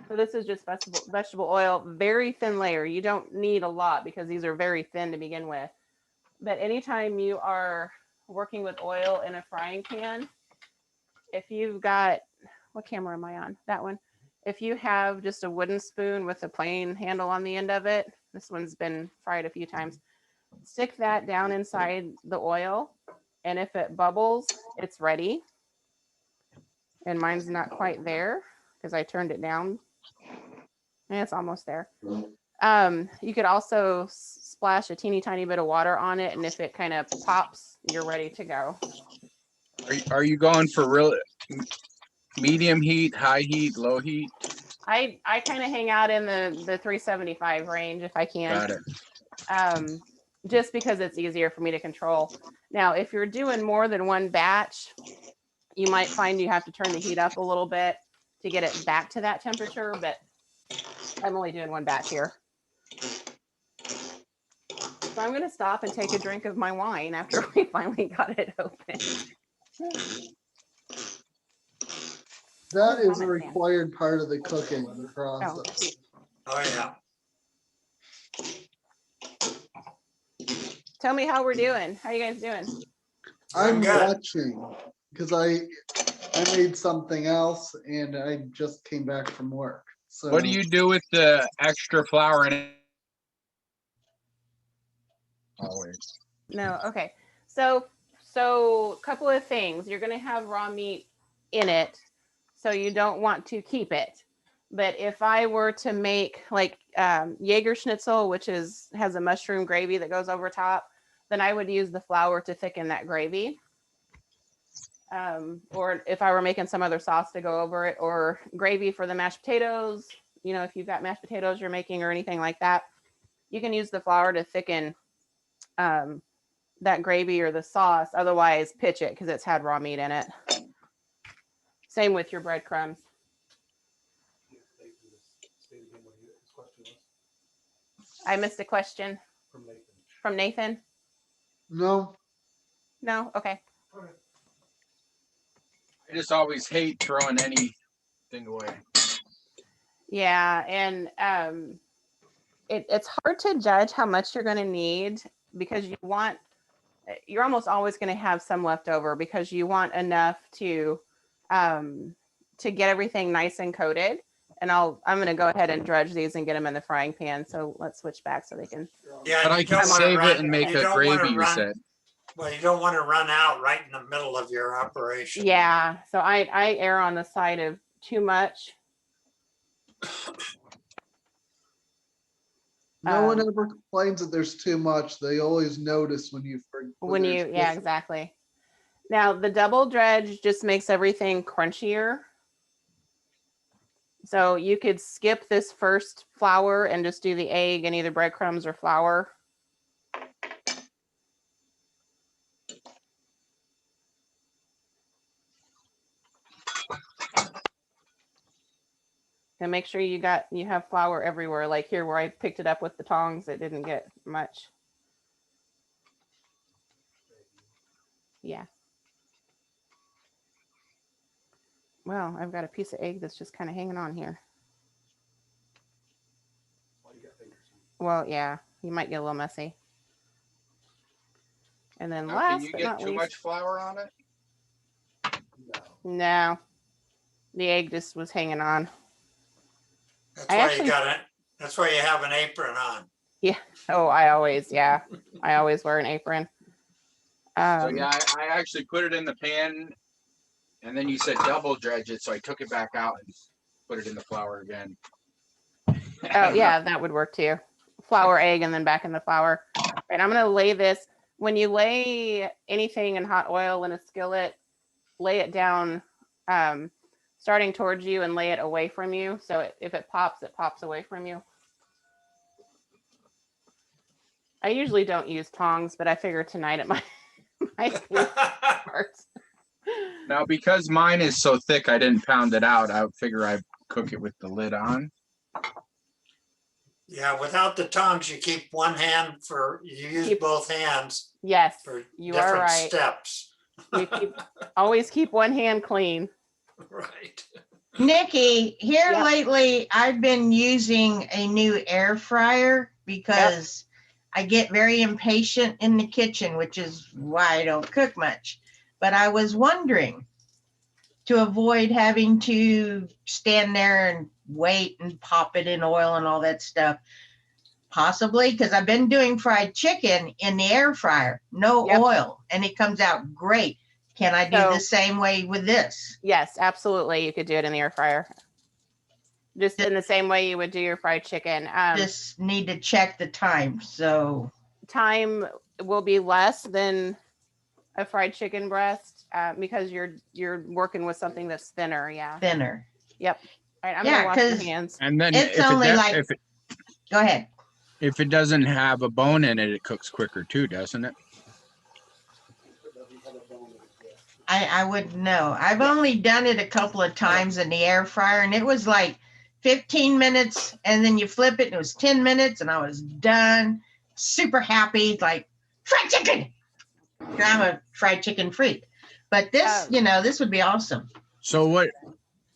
so this is just vegetable oil, very thin layer. You don't need a lot because these are very thin to begin with. But anytime you are working with oil in a frying pan, if you've got, what camera am I on? That one. If you have just a wooden spoon with a plain handle on the end of it, this one's been fried a few times, stick that down inside the oil. And if it bubbles, it's ready. And mine's not quite there because I turned it down. And it's almost there. You could also splash a teeny tiny bit of water on it. And if it kind of pops, you're ready to go. Are you going for real medium heat, high heat, low heat? I kind of hang out in the 375 range if I can. Got it. Just because it's easier for me to control. Now, if you're doing more than one batch, you might find you have to turn the heat up a little bit to get it back to that temperature, but I'm only doing one batch here. So I'm going to stop and take a drink of my wine after we finally got it open. That is a required part of the cooking process. Oh, yeah. Tell me how we're doing. How you guys doing? I'm Good. watching because I made something else and I just came back from work. So What do you do with the extra flour in it? Always. No, okay. So a couple of things. You're going to have raw meat in it, so you don't want to keep it. But if I were to make like Jaeger schnitzel, which has a mushroom gravy that goes over top, then I would use the flour to thicken that gravy. Or if I were making some other sauce to go over it, or gravy for the mashed potatoes, you know, if you've got mashed potatoes you're making or anything like that, you can use the flour to thicken that gravy or the sauce. Otherwise, pitch it because it's had raw meat in it. Same with your breadcrumbs. I missed a question from Nathan. no, No, okay. I just always hate throwing anything away. Yeah, and it's hard to judge how much you're going to need because you're almost always going to have some left over because you want enough to get everything nice and coated. And I'm going to go ahead and dredge these and get them in the frying pan. So let's switch back so they can. Yeah, But I you can don't wanna save run- it and make you a don't wanna gravy, you run- said. Well, you don't want to run out right in the middle of your operation. Yeah, so I err on the side of too much. no one ever complains that there's too much. They always notice when you Yeah, exactly. Now the double dredge just makes everything crunchier. So you could skip this first flour and just do the egg and either breadcrumbs or flour. And make sure you have flour everywhere. Like here where I picked it up with the tongs, it didn't get much. Yeah. Well, I've got a piece of egg that's just kind of hanging on here. Well, yeah, you might get a little messy. And then Now, last can you but get not too least, much flour on it? no, the egg just was hanging on. That's I why actually- you got it. That's why you have an apron on. Yeah. Oh, I always wear an apron. So yeah, I actually put it in the pan, and then you said double dredge it, so I took it back out and put it in the flour again. Oh yeah, that would work too. Flour, egg, and then back in the flour. Right, I'm gonna lay this. When you lay anything in hot oil in a skillet, lay it down, starting towards you, and lay it away from you. So if it pops away from you. I usually don't use tongs, but I figure tonight it might be smart. Now, because mine is so thick, I didn't pound it out. I would figure I'd cook it with the lid on. Yeah, without the tongs, you keep one hand you use both hands Yes, for you are different right. steps. You always keep one hand clean. Right. Nikki, here Yep. lately, I've been using a new air fryer because I get very impatient in the kitchen, which is why I don't cook much. But I was wondering, to avoid having to stand there and wait and pop it in oil and all that stuff, possibly, because I've been doing fried chicken in the air fryer, no Yep. oil, and it comes out great. Can I do So- the same way with this? Yes, absolutely. You could do it in the air fryer. Just in the same way you would do your fried chicken. Just need to check the time. So Time will be less than a fried chicken breast because you're working with something that's thinner. Yeah. thinner. Yep. All right. I'm Yeah, gonna wash my 'cause hands. And then It's only like- Go ahead. if it doesn't have a bone in it, it cooks quicker too, doesn't it? I wouldn't know. I've only done it a couple of times in the air fryer, and it was like 15 minutes, and then you flip it, and it was 10 minutes, and I was done. Super happy, like fried chicken. I'm a fried chicken freak, but this, this would be awesome. So what,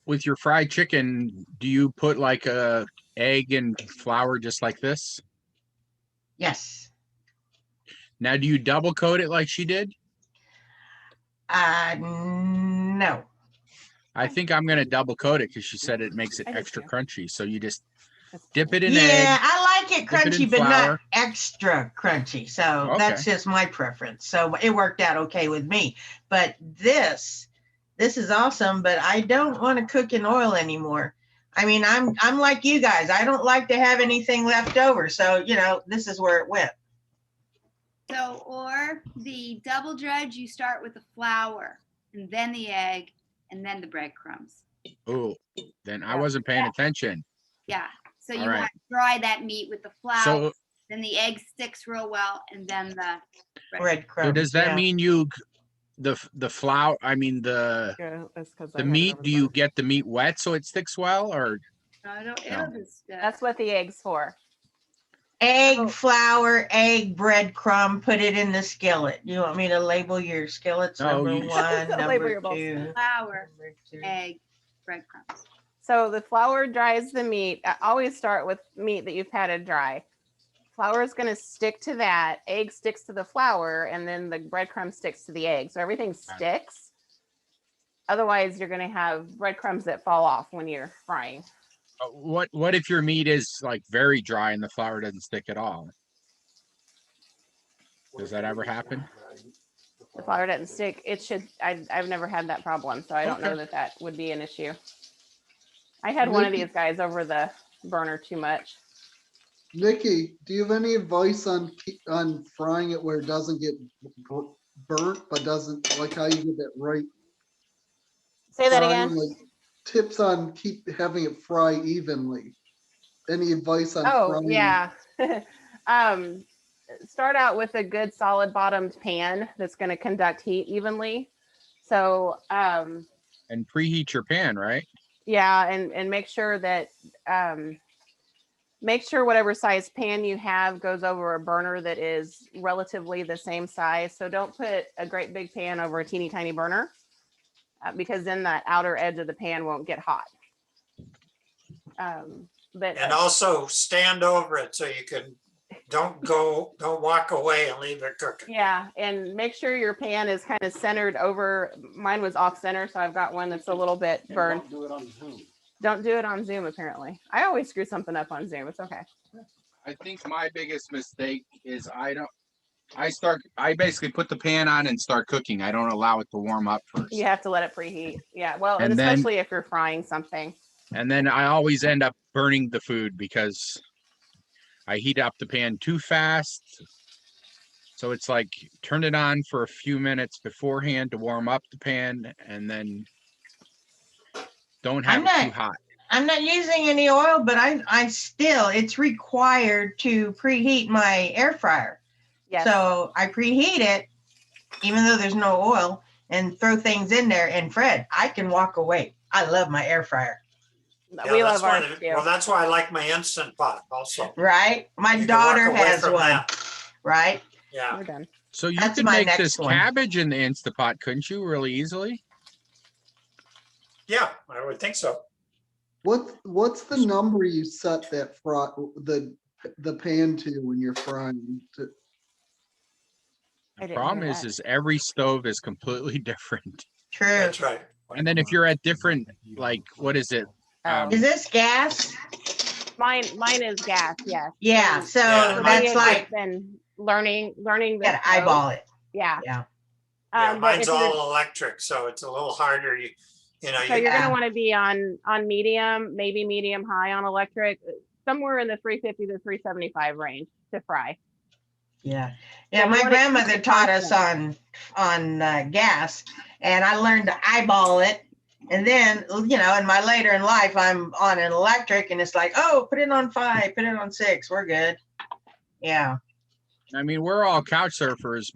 with your fried chicken, do you put like a egg and flour just like this? Yes. Now, do you double coat it like she did? No. I think I'm gonna double coat it because she said it makes it I did extra too. crunchy. So you just dip it in Yeah, egg. I like it dip it in crunchy, but not flour. extra crunchy. So Okay. that's just my preference. So it worked out okay with me. But this is awesome, but I don't want to cook in oil anymore. I mean, I'm like you guys. I don't like to have anything left over. So, this is where it went. So, or the double dredge, you start with the flour and then the egg and then the breadcrumbs. Oh, then I wasn't paying attention. Yeah. So you All right. want to dry that meat with the flour, So, then the egg sticks real well, and then the Breadcrumbs. so does that yeah. mean the flour? I mean the meat. Do you get the meat wet so it sticks well, or No, it'll No. just. That's what the egg's for. Egg, flour, egg, breadcrumb, put it in the skillet. You want me to label your skillets? No, Number you- one, Label number your bowls. two. Flour, number two. egg, breadcrumbs. So the flour dries the meat. I always start with meat that you've patted dry. Flour is going to stick to that. Egg sticks to the flour, and then the breadcrumb sticks to the egg. So everything sticks. Otherwise, you're going to have breadcrumbs that fall off when you're frying. what if your meat is like very dry and the flour doesn't stick at all? Does that ever happen? The flour doesn't stick. It should. I've never had that problem, so I don't know that would be an issue. I had one of these guys over the burner too much. Nikki, do you have any advice on frying it where it doesn't get burnt, but doesn't, like how you get that right? Say that frying, again. like tips on keep having it fry evenly. Any advice on Oh frying? yeah. Start out with a good solid bottomed pan that's going to conduct heat evenly. So And preheat your pan, right? yeah, and make sure that make sure whatever size pan you have goes over a burner that is relatively the same size. So don't put a great big pan over a teeny tiny burner because then that outer edge of the pan won't get hot. But And also stand over it so you can Don't walk away and leave it cooking. Yeah, and make sure your pan is kind of centered over. Mine was off center, so I've got one that's a little bit And burned. don't do it on Zoom. Don't do it on Zoom, apparently. I always screw something up on Zoom. It's okay. I think my biggest mistake is I basically put the pan on and start cooking. I don't allow it to warm up first. You have to let it preheat. Yeah, well, and And then- especially if you're frying something. And then I always end up burning the food because I heat up the pan too fast. So it's like turn it on for a few minutes beforehand to warm up the pan and then don't have it too hot. I'm not using any oil, but I still, it's required to preheat my air fryer. Yes. So I preheat it, even though there's no oil, and throw things in there. And Fred, I can walk away. I love my air fryer. We that's love ours why, too. well, that's why I like my Instant Pot also. Right? My You can walk daughter away has from one. that. Right? Yeah. We're done. So you That's could my make next this one. cabbage in the Instapot, couldn't you, really easily? Yeah, I would think so. What's the number you set that the pan to when you're frying? I The didn't problem hear is, that. every stove is completely different. True. That's right. And then if you're at different, like, what is it? Oh. Is this gas? Mine is gas. Yes. Yeah. So Yeah, For me, that's it's like, just been learning the gotta stove. eyeball it. Yeah. Yeah. Yeah, But mine's if you're, all electric, so it's a little harder. You know, so you you're Yeah. gonna want to be on medium, maybe medium high on electric, somewhere in the 350 to 375 range to fry. Yeah. So Yeah. you My wanna keep grandmother it taught us constant. on gas, and I learned to eyeball it. And then, you know, in my later in life, I'm on an electric, and it's like, oh, put it on 5, put it on 6. We're good. Yeah. I mean, we're all couch surfers,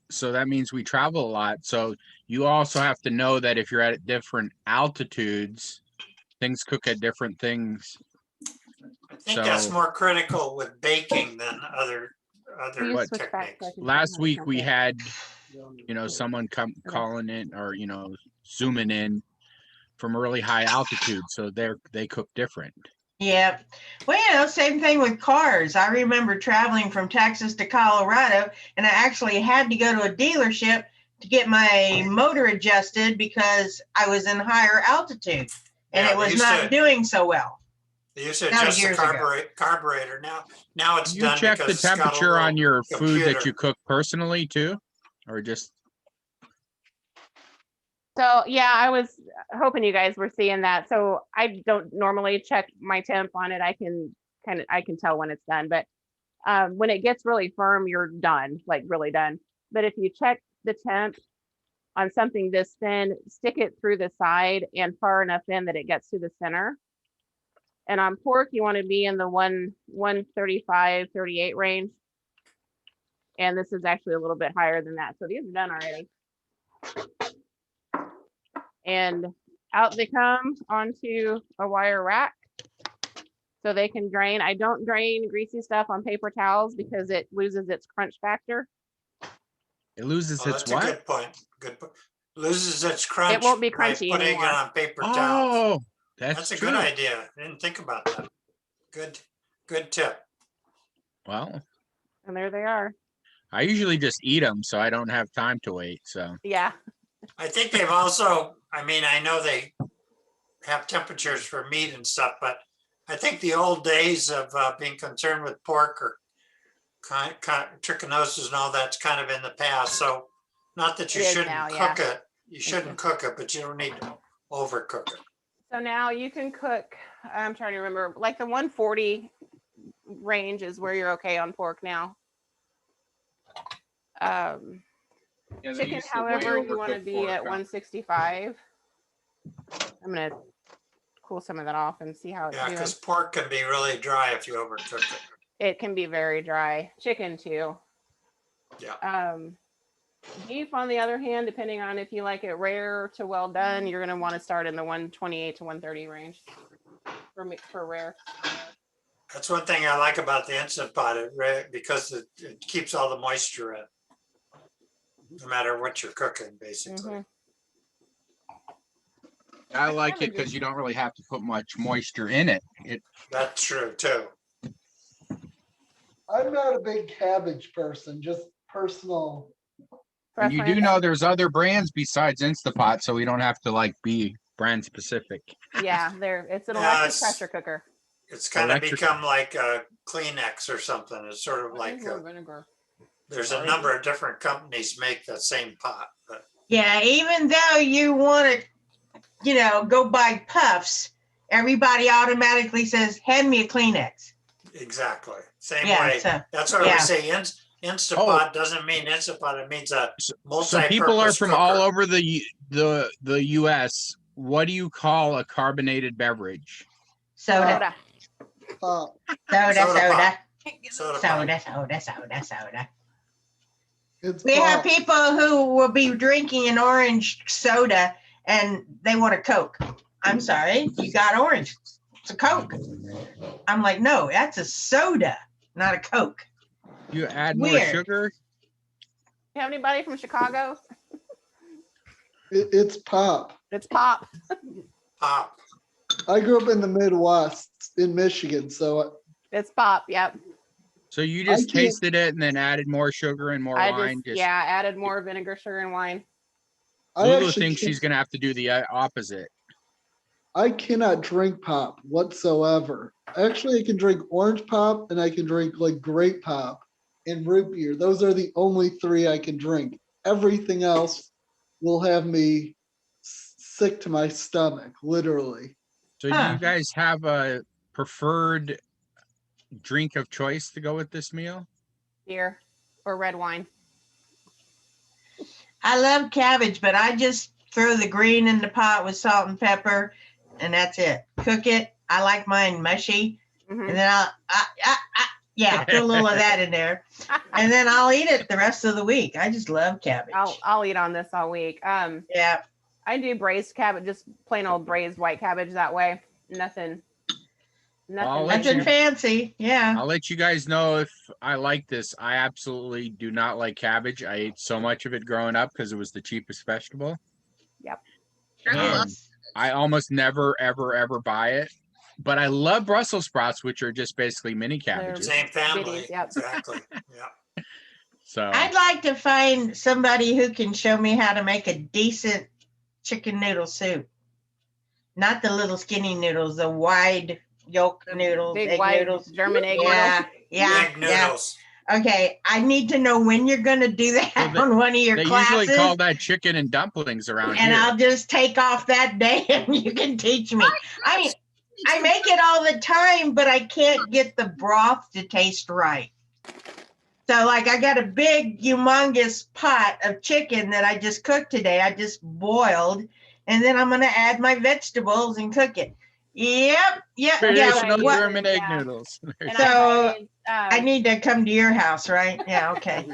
so that means we travel a lot. So you also have to know that if you're at different altitudes, things cook at different things. I think that's So- more critical with baking than other Will you What switch back so I techniques. can see Last how to week we count it? had, someone come calling in or, zooming in from really high altitude. So they cook different. Yeah. Well, you know, same thing with cars. I remember traveling from Texas to Colorado, and I actually had to go to a dealership to get my motor adjusted because I was in higher altitude and Yeah, it they was used not to- doing so well. They used to That was adjust the years ago. carburetor. Now it's You done check the because it's got a temperature on little your food that computer. you cook personally too, or just So yeah, I was hoping you guys were seeing that. So I don't normally check my temp on it. I can tell when it's done, but when it gets really firm, you're done, like really done. But if you check the temp on something this thin, stick it through the side and far enough in that it gets to the center. And on pork, you want to be in the 135, 38 range. And this is actually a little bit higher than that. So these are done already. And out they come onto a wire rack so they can drain. I don't drain greasy stuff on paper towels because it loses its crunch factor. it loses Oh, its that's what? a good point. Loses its crunch. won't be by crunchy putting anymore. it on paper towels. Oh, That's a true. good idea. I didn't think about that. Good tip. Well, And there they are. I usually just eat them, so I don't have time to wait. So Yeah. I think they've also, I mean, I know they have temperatures for meat and stuff, but I think the old days of being concerned with pork or trichinosis and all that's kind of in the past. So not that you It is shouldn't now, cook yeah. it. You shouldn't cook it, but you don't need to overcook it. So now you can cook, I'm trying to remember, like the 140 range is where you're okay on pork now. yeah, they Chicken, used to way however, you want to overcook be pork, at huh? 165. I'm gonna cool some of that off and see how it's Yeah, doing. because pork can be really dry if you overcook it. It can be very dry. Chicken too. Yeah. Beef, on the other hand, depending on if you like it rare to well done, you're gonna want to start in the 128 to 130 range for rare. That's one thing I like about the Instant Pot, because it keeps all the moisture in. No matter what you're cooking, basically. Mhm. I like it because you don't really have to put much moisture in it. That's true too. I'm not a big cabbage person, just personal. And you do know there's other brands besides Instapot, so we don't have to like be brand specific. Yeah, it's an Yeah, electric it's- pressure cooker. It's kind of Electric- become like a Kleenex or something. It's sort of like, vinegar. there's a number of different companies make that same pot, but Yeah, even though you want to, go buy puffs, everybody automatically says, hand me a Kleenex. exactly. Same Yeah, way. so, That's why yeah. we say Instapot doesn't mean Instapot. It means a So people are multi-purpose from cooker. all over the US. What do you call a carbonated beverage? soda, Pop. soda, Soda soda, pop. Soda pop. soda. It's We have pop. people who will be drinking an orange soda and they want a Coke. I'm sorry, you got orange. It's a Coke. I'm like, no, that's a soda, not a Coke. You add more Weird. sugar? You have anybody from Chicago? It's pop. It's pop. Pop. I grew up in the Midwest in Michigan, so It's pop. Yep. So you I just can't- tasted it and then added more sugar and more I wine? just added more vinegar, sugar, and wine. I Lulu actually thinks she's can't- gonna have to do the opposite. I cannot drink pop whatsoever. Actually, I can drink orange pop and I can drink like grape pop and root beer. Those are the only three I can drink. Everything else will have me sick to my stomach, literally. So do Huh. you guys have a preferred drink of choice to go with this meal? Beer or red wine. I love cabbage, but I just throw the green in the pot with salt and pepper, and that's it. Cook it. I like mine mushy, Mhm. and then I'll throw a little of that in there, and then I'll eat it the rest of the week. I just love cabbage. I'll eat on this all week. Yeah, I do braised cabbage, just plain old braised white cabbage that way. Nothing. I'll let nothing you- fancy. Yeah. I'll let you guys know if I like this. I absolutely do not like cabbage. I ate so much of it growing up because it was the cheapest vegetable. Yes. I almost never, ever, ever buy it. But I love Brussels sprouts, which are just basically mini cabbages. Same family. Bitties, yep. Exactly. Yeah. So I'd like to find somebody who can show me how to make a decent chicken noodle soup. Not the little skinny noodles, the wide yolk noodles, Big egg white noodles. German egg Yeah, noodles. yeah, Egg yeah. noodles. Okay, I need to know when you're going to do that Well, they- on one of your they classes. usually call that chicken and dumplings around And here. I'll just take off that day and you can teach me. I mean, I make it all the time, but I can't get the broth to taste right. So like I got a big humongous pot of chicken that I just cooked today. I just boiled, and then I'm going to add my vegetables and cook it. Yep. Yeah. Traditional What- German egg Yeah. noodles. And So, I I need to come to your house, right? Yeah. Okay.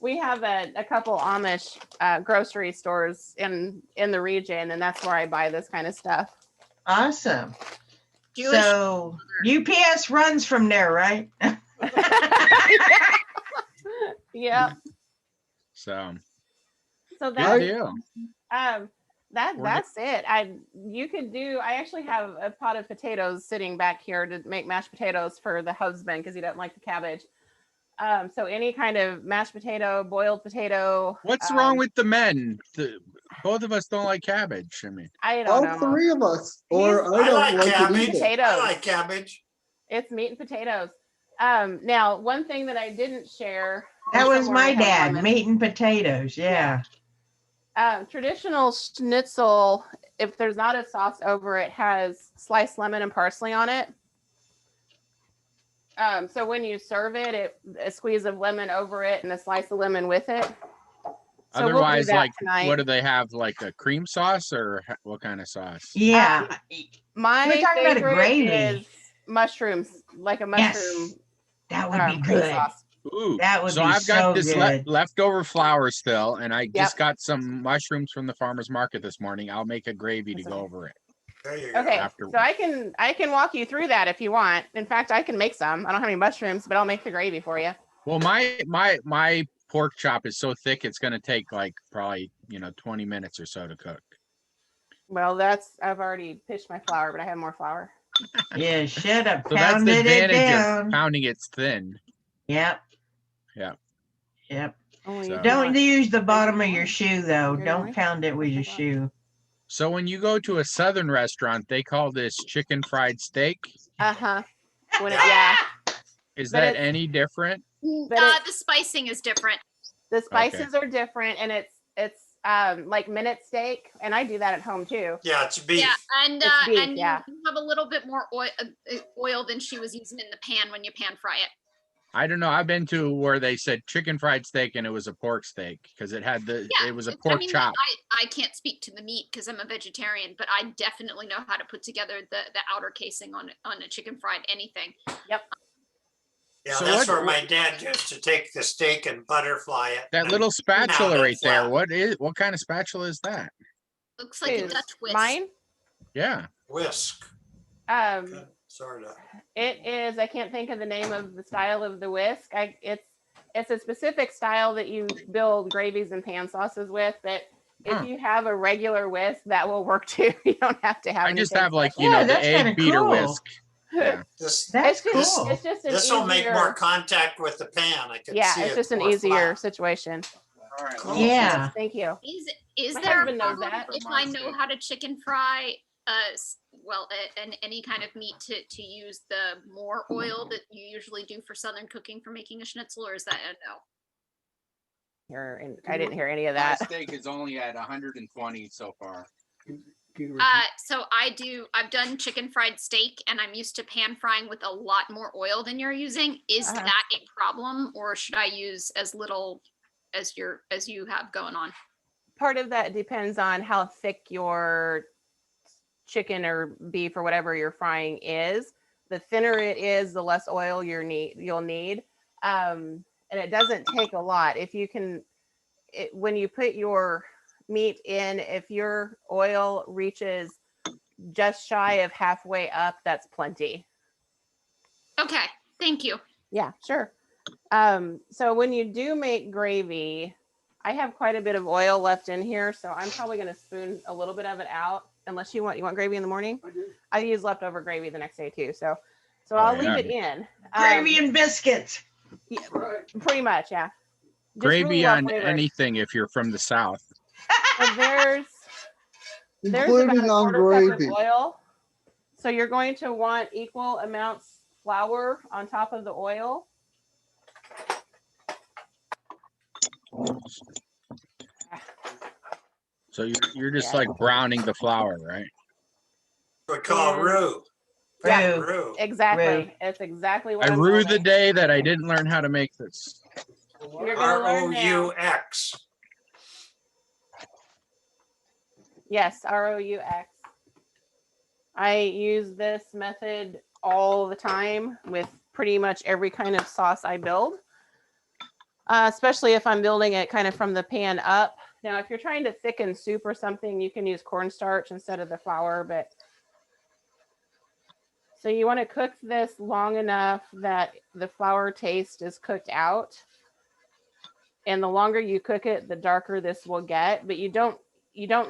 we have a couple Amish grocery stores in the region, and that's where I buy this kind of stuff. Awesome. Jewish So UPS runs from there, right? Yeah. So So good that's deal. that's it. I actually have a pot of potatoes sitting back here to make mashed potatoes for the husband because he doesn't like the cabbage. So any kind of mashed potato, boiled potato. What's wrong with the men? Both of us don't like cabbage. I mean, I don't All know. three of us, or He's- I don't like like cabbage. it either. Potatoes. I like cabbage. It's meat and potatoes. Now one thing that I didn't share. That was somewhere I my have dad, on this, meat and potatoes. Yeah. traditional schnitzel, if there's not a sauce over it, has sliced lemon and parsley on it. So when you serve it, a squeeze of lemon over it and a slice of lemon with it. So we'll do otherwise, that like, tonight. what do they have? Like a cream sauce or what kind of sauce? Yeah. My We're talking about a favorite gravy. is mushrooms, like a mushroom That would be cream good. sauce. Ooh, That would so be I've got so this good. leftover flour still, and I Yep. just got some mushrooms from the farmer's market this morning. I'll make a gravy to That's go okay. over it. There you go. Okay, After- so I can walk you through that if you want. In fact, I can make some. I don't have any mushrooms, but I'll make the gravy for you. Well, my pork chop is so thick it's gonna take like probably 20 minutes or so to cook. Well, I've already pitched my flour, but I have more flour. Yeah, should have So that's the pounded it advantage of down. pounding it thin. Yep. Yeah. Yep. Only So- if you Don't want- use the bottom of your shoe though. Very Don't nice. pound it with your Okay. shoe. So when you go to a southern restaurant, they call this chicken fried steak. Uh-huh. When it, Yeah. yeah. Is But that it's- any different? But it's- The spicing is different. The spices are different, and it's like minute steak, and I do that at home too. Yeah, it's beef. Yeah, and It's beef, and yeah. you have a little bit more oil than she was using in the pan when you pan fry it. I don't know. I've been to where they said chicken fried steak and it was a pork steak because it had the Yeah, it was a it's- pork chop. I can't speak to the meat because I'm a vegetarian, but I definitely know how to put together the outer casing on a chicken fried anything. Yeah, So that's what- where my dad used to take the steak and butterfly it. That and little pound spatula it right there. flat. What kind of spatula is that? Looks like a Is Dutch whisk. mine. Yeah. Whisk, sort of. It is. I can't think of the name of the style of the whisk. It's a specific style that you build gravies and pan sauces with. But if Huh. you have a regular whisk, that will work too. You don't have to have. I just anything have like, special. you know, Yeah, the that's kinda egg beater cool. whisk. Yeah. This, That's It's just- cool. It's just an this will make more easier- contact with the pan. I could Yeah, see it's it just an more easier flat. situation. All right. Cool. Yeah. Thank you. Is My there a husband knows problem that. if I know how to chicken fry and any kind of meat to use the more oil that you usually do for southern cooking for making a schnitzel, or is that a no? I didn't hear any of My that. steak is only at 120 so far. So I've done chicken fried steak and I'm used to pan frying with a lot more oil than you're using. Is Uh-huh. that a problem, or should I use as little as you have going on? Part of that depends on how thick your chicken or beef or whatever you're frying is. The thinner it is, the less oil you'll need. And it doesn't take a lot. If you can, when you put your meat in, if your oil reaches just shy of halfway up, that's plenty. Okay, thank you. Yeah, sure. So when you do make gravy, I have quite a bit of oil left in here, so I'm probably going to spoon a little bit of it out. Unless you want gravy in the morning. I do. I use leftover gravy the next day too, so I'll leave yeah. it in. Gravy and biscuits. Yeah, Right. pretty much, yeah. Just Gravy really well on flavored. anything if you're from the South. So there's about Including a on quarter cup gravy. of oil. So you're going to want equal amounts flour on top of the oil. So you're just like browning the flour, right? We call roux. Yeah. Roux. Exactly. Roux. It's exactly what I I'm rue the doing. day that I didn't learn how to make this. You're gonna learn now. ROUX. Yes, ROUX. I use this method all the time with pretty much every kind of sauce I build, especially if I'm building it kind of from the pan up. Now, if you're trying to thicken soup or something, you can use cornstarch instead of the flour. But so you want to cook this long enough that the flour taste is cooked out. And the longer you cook it, the darker this will get. But you don't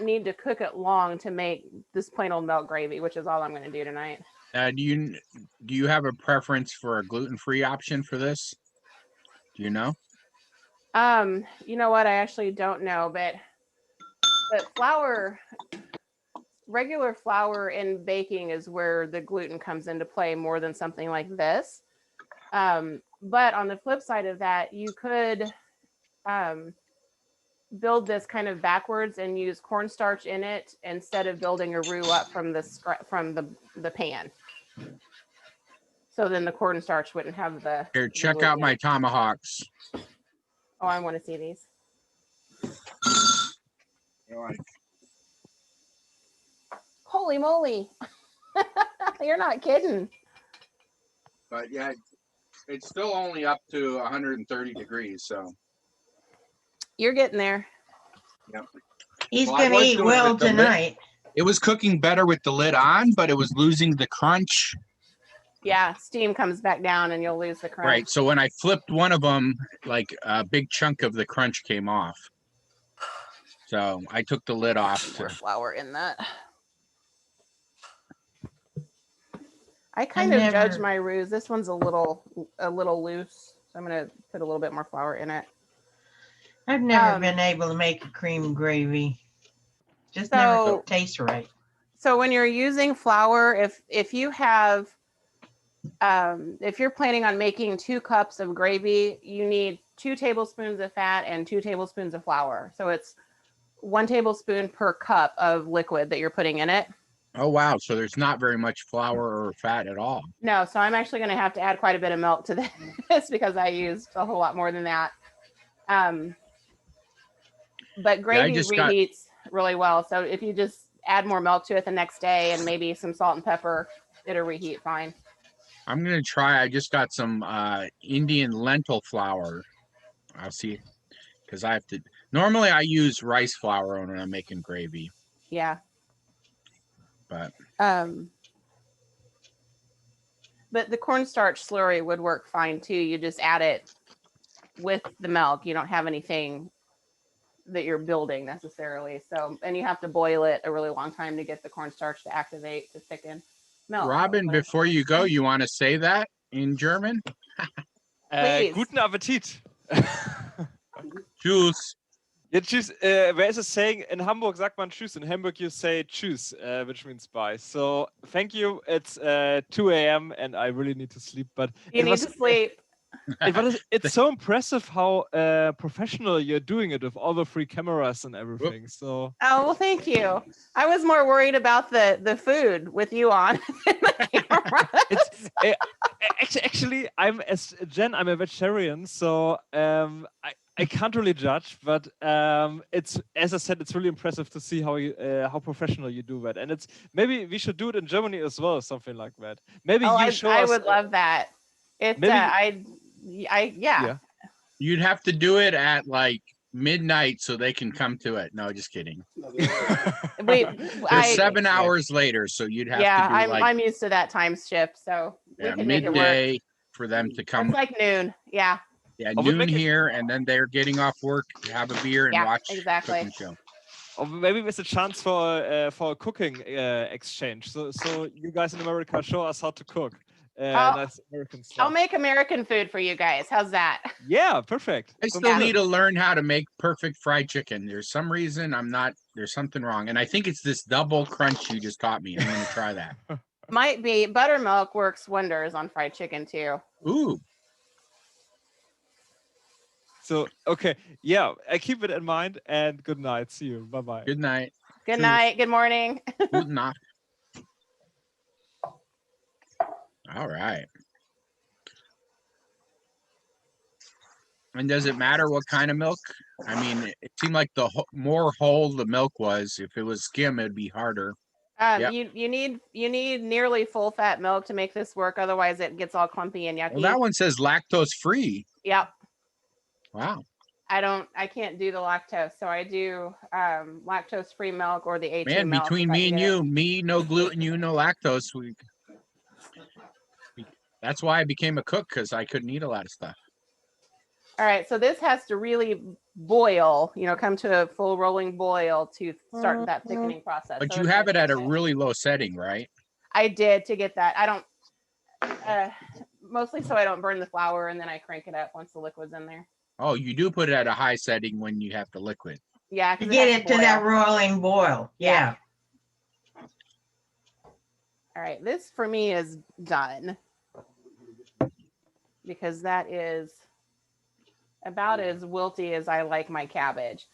need to cook it long to make this plain old milk gravy, which is all I'm going to do tonight. Do you have a preference for a gluten-free option for this? Do you know? You know what? I actually don't know, but flour, regular flour in baking is where the gluten comes into play more than something like this. But on the flip side of that, you could build this kind of backwards and use cornstarch in it instead of building a roux up from the pan. So then the cornstarch wouldn't have the. Here, check the out my gluten. tomahawks. Oh, I want to see these. Holy moly! You're not kidding. But yeah, it's still only up to 130 degrees, so. You're getting there. Yep. He's Well, I gonna was eat doing it well with the lid. tonight. It was cooking better with the lid on, but it was losing the crunch. Yeah, steam comes back down and you'll lose the crunch. Right. So when I flipped one of them, like a big chunk of the crunch came off. So I took the lid off. More flour in that. I I kind of judge never- my roux. This one's a little loose. So I'm gonna put a little bit more flour in it. I've never been able to make a cream gravy. Just never tastes right. So when you're using flour, if you have if you're planning on making 2 cups of gravy, you need 2 tablespoons of fat and 2 tablespoons of flour. So it's 1 tablespoon per cup of liquid that you're putting in it. Oh, wow. So there's not very much flour or fat at all. No, so I'm actually going to have to add quite a bit of milk to this because I used a whole lot more than that. But gravy reheats really well. So if you just add more milk to it the next day and maybe some salt and pepper, it'll reheat fine. I'm going to try. I just got some Indian lentil flour. I'll see. Because I have to. Normally, I use rice flour when I'm making gravy. Yeah. But the cornstarch slurry would work fine too. You just add it with the milk. You don't have anything that you're building necessarily. So, and you have to boil it a really long time to get the cornstarch to activate to thicken milk. Robin, before you go, you want to say that in German? Guten Appetit. Tschüss. Yeah, tschüss. There is a saying in Hamburg, sagt man tschüss. In Hamburg, you say tschüss, which means bye. So thank you. It's 2 a.m. and I really need to sleep. But you need to sleep. It's so impressive how professional you're doing it with all the free cameras and everything. So. Oh well, thank you. I was more worried about the food with you on than the camera. Actually, I'm a vegetarian, so I can't really judge, but it's, as I said, it's really impressive to see how professional you do that, and it's maybe we should do it in Germany as well, something like that. Maybe you show us. I would love that. It's yeah. You'd have to do it at like midnight so they can come to it. No, just kidding. They're 7 hours later, so you'd have to do I'm used to that time shift, so we can make it work. Midday for them to come. It's like noon. Yeah. Yeah, noon here, and then they're getting off work, have a beer, and watch exactly. cooking show. Or maybe there's a chance for a cooking exchange. So you guys in America show us how to cook. Nice American stuff. I'll make American food for you guys. How's that? Yeah, perfect. I still need to learn how to make perfect fried chicken. There's some reason there's something wrong. And I think it's this double crunch you just taught me. I'm going to try that. Might be. Buttermilk works wonders on fried chicken too. Ooh. So, okay. Yeah, I keep it in mind, and good night. See you. Bye-bye. Good night. Good night. Good morning. Good night. All right. And does it matter what kind of milk? I mean, it seemed like the more whole the milk was, if it was skim, it'd be harder. You need nearly full fat milk to make this work. Otherwise, it gets all clumpy and yucky. Well, that one says lactose free. Yep. Wow. I can't do the lactose, so I do lactose free milk or the A2 milk. Man, between me and you, me no gluten, you no lactose. That's why I became a cook, because I couldn't eat a lot of stuff. All right, so this has to really boil, come to a full rolling boil to start that thickening process. But so you have it at a really low setting, right? I did to get that. I don't, mostly so I don't burn the flour, and then I crank it up once the liquid's in there. Oh, you do put it at a high setting when you have the liquid. Yeah. To get it to that rolling boil. Yeah. All right, this for me is done, because that is about as wilty as I like my cabbage.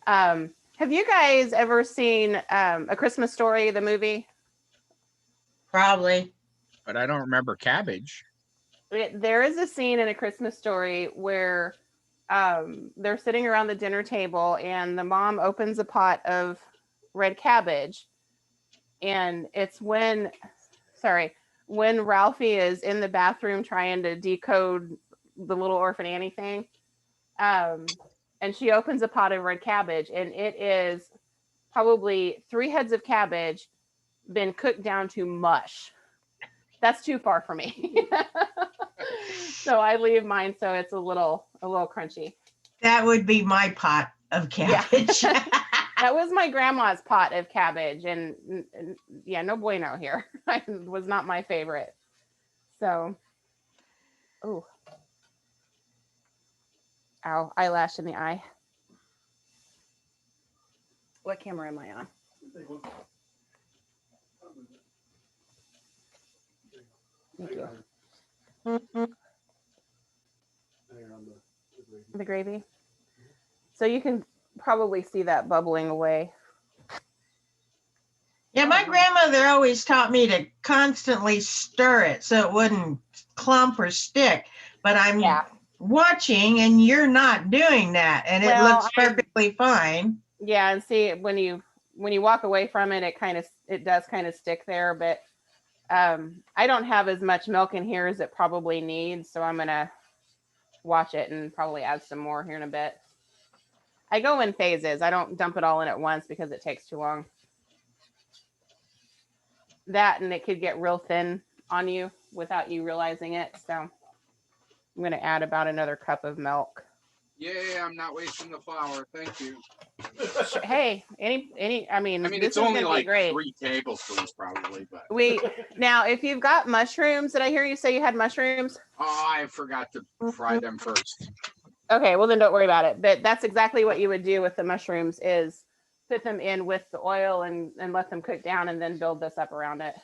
Have you guys ever seen A Christmas Story, the movie? Probably. But I don't remember cabbage. There is a scene in A Christmas Story where they're sitting around the dinner table and the mom opens a pot of red cabbage. And it's when Ralphie is in the bathroom trying to decode the Little Orphan Annie thing. And she opens a pot of red cabbage, and it is probably 3 heads of cabbage been cooked down to mush. That's too far for me. So I leave mine so it's a little crunchy. That would be my pot of cabbage. Yeah. That was my grandma's pot of cabbage, and yeah, no bueno here. It was not my favorite. So, oh, Ow, eyelash in the eye. What camera am I on? Thank you. The gravy. So you can probably see that bubbling away. Yeah, my grandmother always taught me to constantly stir it so it wouldn't clump or stick. But I'm watching and you're not doing that, and it looks perfectly fine. Yeah, and see when you walk away from it, it does kind of stick there. But I don't have as much milk in here as it probably needs, so I'm gonna watch it and probably add some more here in a bit. I go in phases. I don't dump it all in at once because it takes too long. That, and it could get real thin on you without you realizing it. So I'm going to add about another cup of milk. Yay, I'm not wasting the flour. Thank you. Hey, I mean, this it's is only gonna be like great. 3 tablespoons probably, but now, if you've got mushrooms, did I hear you say you had mushrooms? oh, I forgot to fry them first. Okay, well then don't worry about it. But that's exactly what you would do with the mushrooms is put them in with the oil and let them cook down and then build this up around it.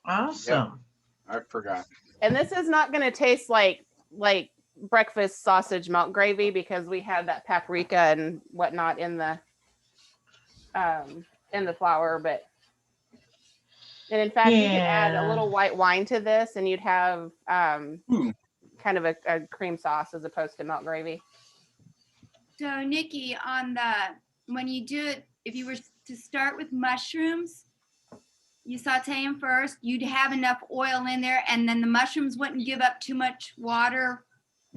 Awesome. Yep, I forgot. And this is not going to taste like breakfast sausage milk gravy because we have that paprika and whatnot in the flour, but in fact you could add a little white wine to this and you'd have kind of a cream sauce as opposed to milk gravy. So Nikki, when you do it, if you were to start with mushrooms, you saute them first, you'd have enough oil in there, and then the mushrooms wouldn't give up too much water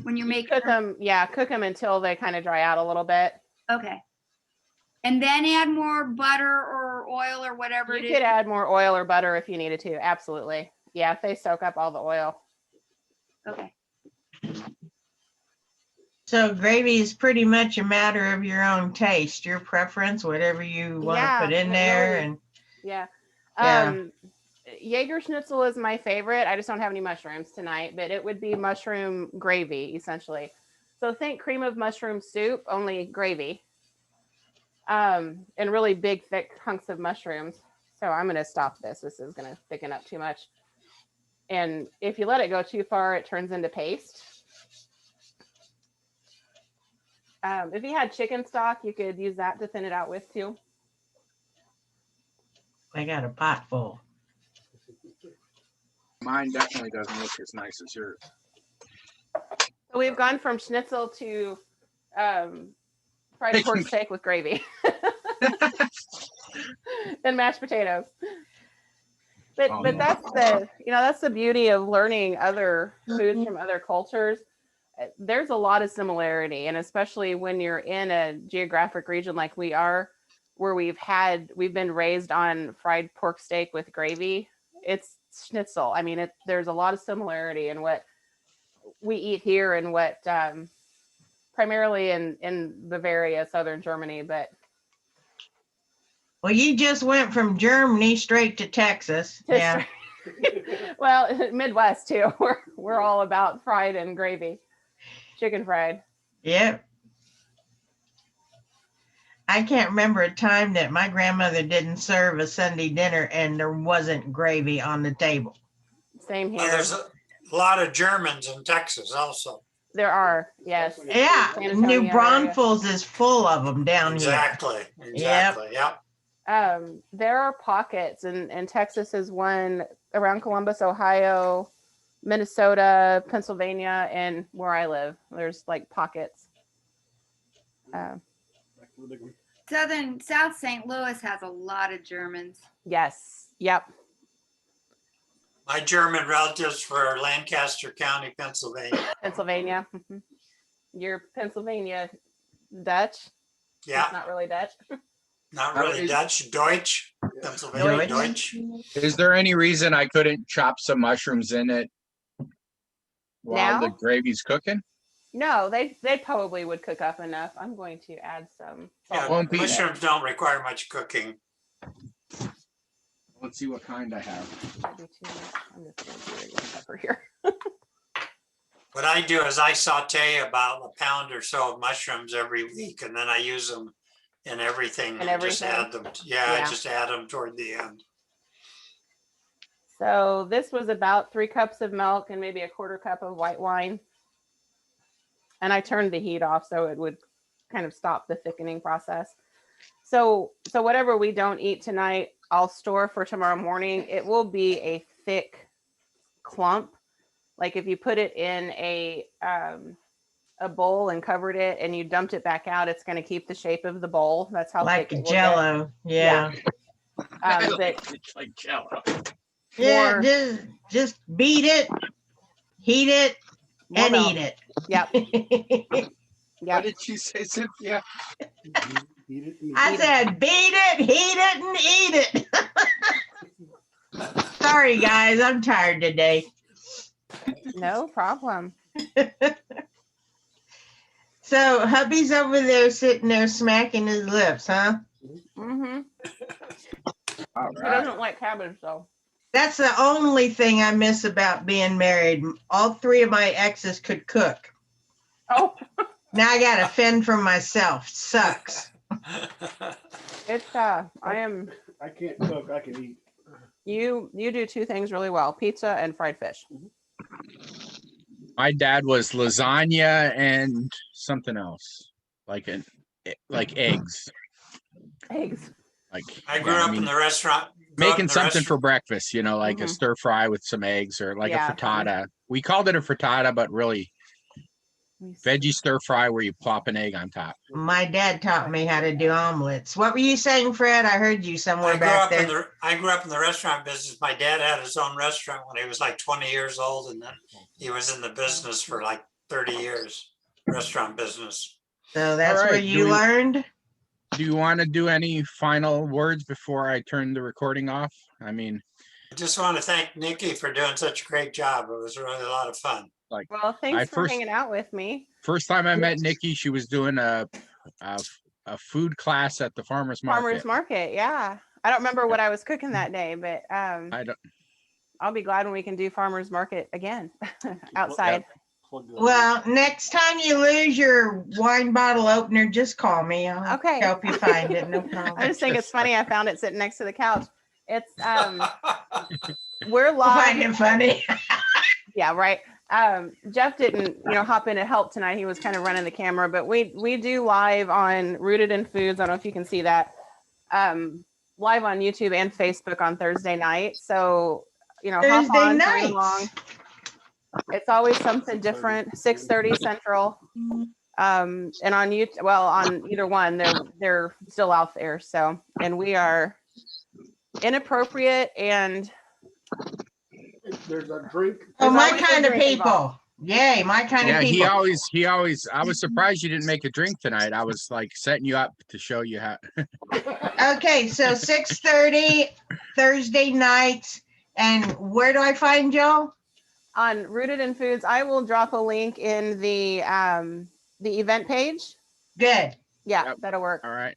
when you're making them. Yeah, cook them until they kind of dry out a little bit. Okay. And then add more butter or oil or whatever it is. You could add more oil or butter if you needed to. Absolutely. Yeah, if they soak up all the oil. Okay. So gravy is pretty much a matter of your own taste, your preference, whatever you want to put in there. Really, and Jaeger schnitzel is my favorite. I just don't have any mushrooms tonight, but it would be mushroom gravy essentially. So think cream of mushroom soup, only gravy. And really big thick hunks of mushrooms. So I'm going to stop this. This is going to thicken up too much. And if you let it go too far, it turns into paste. If you had chicken stock, you could use that to thin it out with too. I got a pot full. Mine definitely doesn't look as nice as yours. So we've gone from schnitzel to fried pork steak with gravy and mashed potatoes. But that's the beauty of learning other foods from other cultures. There's a lot of similarity, and especially when you're in a geographic region like we are, where we've been raised on fried pork steak with gravy. It's schnitzel. I mean, there's a lot of similarity in what we eat here and what primarily in Bavaria, southern Germany, but. Well, you just went from Germany straight to Texas. Yeah. Well, Midwest too. We're all about fried and gravy. Chicken fried. Yep. I can't remember a time that my grandmother didn't serve a Sunday dinner and there wasn't gravy on the table. Same here. Well, there's a lot of Germans in Texas also. There are, yes. Yeah, New Braunfels is full of them down Exactly. here. Exactly. Yep. There are pockets, and Texas is one around Columbus, Ohio, Minnesota, Pennsylvania, and where I live. There's like pockets. South St. Louis has a lot of Germans. Yes. Yep. My German relatives were Lancaster County, Pennsylvania. Pennsylvania. You're Pennsylvania Dutch? Yeah. It's not really Dutch. Not really Dutch. Deutsch. Pennsylvania Deutsch. Is there any reason I couldn't chop some mushrooms in it while the gravy's cooking? No, they probably would cook up enough. I'm going to add some. Yeah, mushrooms don't require much cooking. Let's see what kind I have. I'm just going to do a pepper here. What I do is I saute about a pound or so of mushrooms every week, and then I use them in everything. In and just everything? add them. Yeah, I Yeah. just add them toward the end. So this was about 3 cups of milk and maybe a 1/4 cup of white wine. And I turned the heat off so it would kind of stop the thickening process. So whatever we don't eat tonight, I'll store for tomorrow morning. It will be a thick clump. Like if you put it in a bowl and covered it and you dumped it back out, it's going to keep the shape of the bowl. That's how Like thick it will Jello. Yeah. get. It's like Jello. Yeah. More- Just beat it, heat it, More and milk. eat it. Yep. What Yep. did you say, Cynthia? Eat it, eat I it. said, beat it, heat it, and eat it. Sorry, guys. I'm tired today. No problem. So hubby's over there sitting there smacking his lips, huh? Mm-hmm. All He right. doesn't like cabbage though. That's the only thing I miss about being married. All 3 of my exes could cook. Oh, Now I gotta fend for myself. Sucks. it's I am. I can't cook, I can eat. You do 2 things really well: pizza and fried fish. My dad was lasagna and something else, like eggs. Eggs. Like I grew yeah, up in the restaurant. making something for breakfast, you know, like a Mhm. stir fry with some eggs or like Yeah, a frittata. We called it a frittata, but really veggie stir fry where you plop an egg on top. My dad taught me how to do omelets. What were you saying, Fred? I heard you somewhere I grew back up there. I grew up in the restaurant business. My dad had his own restaurant when he was like 20 years old, and then he was in the business for like 30 years, restaurant business. So that's All where right, you learned? Do you want to do any final words before I turn the recording off? I mean, I just want to thank Nikki for doing such a great job. It was really a lot of fun. like Well, thanks I for first hanging out with me. first time I met Nikki, she was doing a food class at the farmer's market. Farmers market, yeah. I don't remember what I was cooking that day, but I don't. I'll be glad when we can do farmers market again outside. Well, next time you lose your wine bottle opener, just call me. I'll Okay. help you find it. No I problem. just think it's funny. I found it sitting next to the couch. It's we're I find live. it funny. Yeah, right. Jeff didn't, hop in to help tonight. He was kind of running the camera, but we do live on Rooted in Foods. I don't know if you can see that. Live on YouTube and Facebook on Thursday night. So, hop Thursday on, nights. play along. It's always something different. 6:30 Central. And on YouTube, well, on either one, they're still out there. So, and we are inappropriate and There's a drink. Oh, my always a kind of drink people. involved. Yay, my kind Yeah, of people. he always. I was surprised you didn't make a drink tonight. I was like setting you up to show you how. Okay, so 6:30 Thursday nights. And where do I find y'all? on Rooted in Foods. I will drop a link in the event page. Good. Yeah, Yep. that'll work. All right.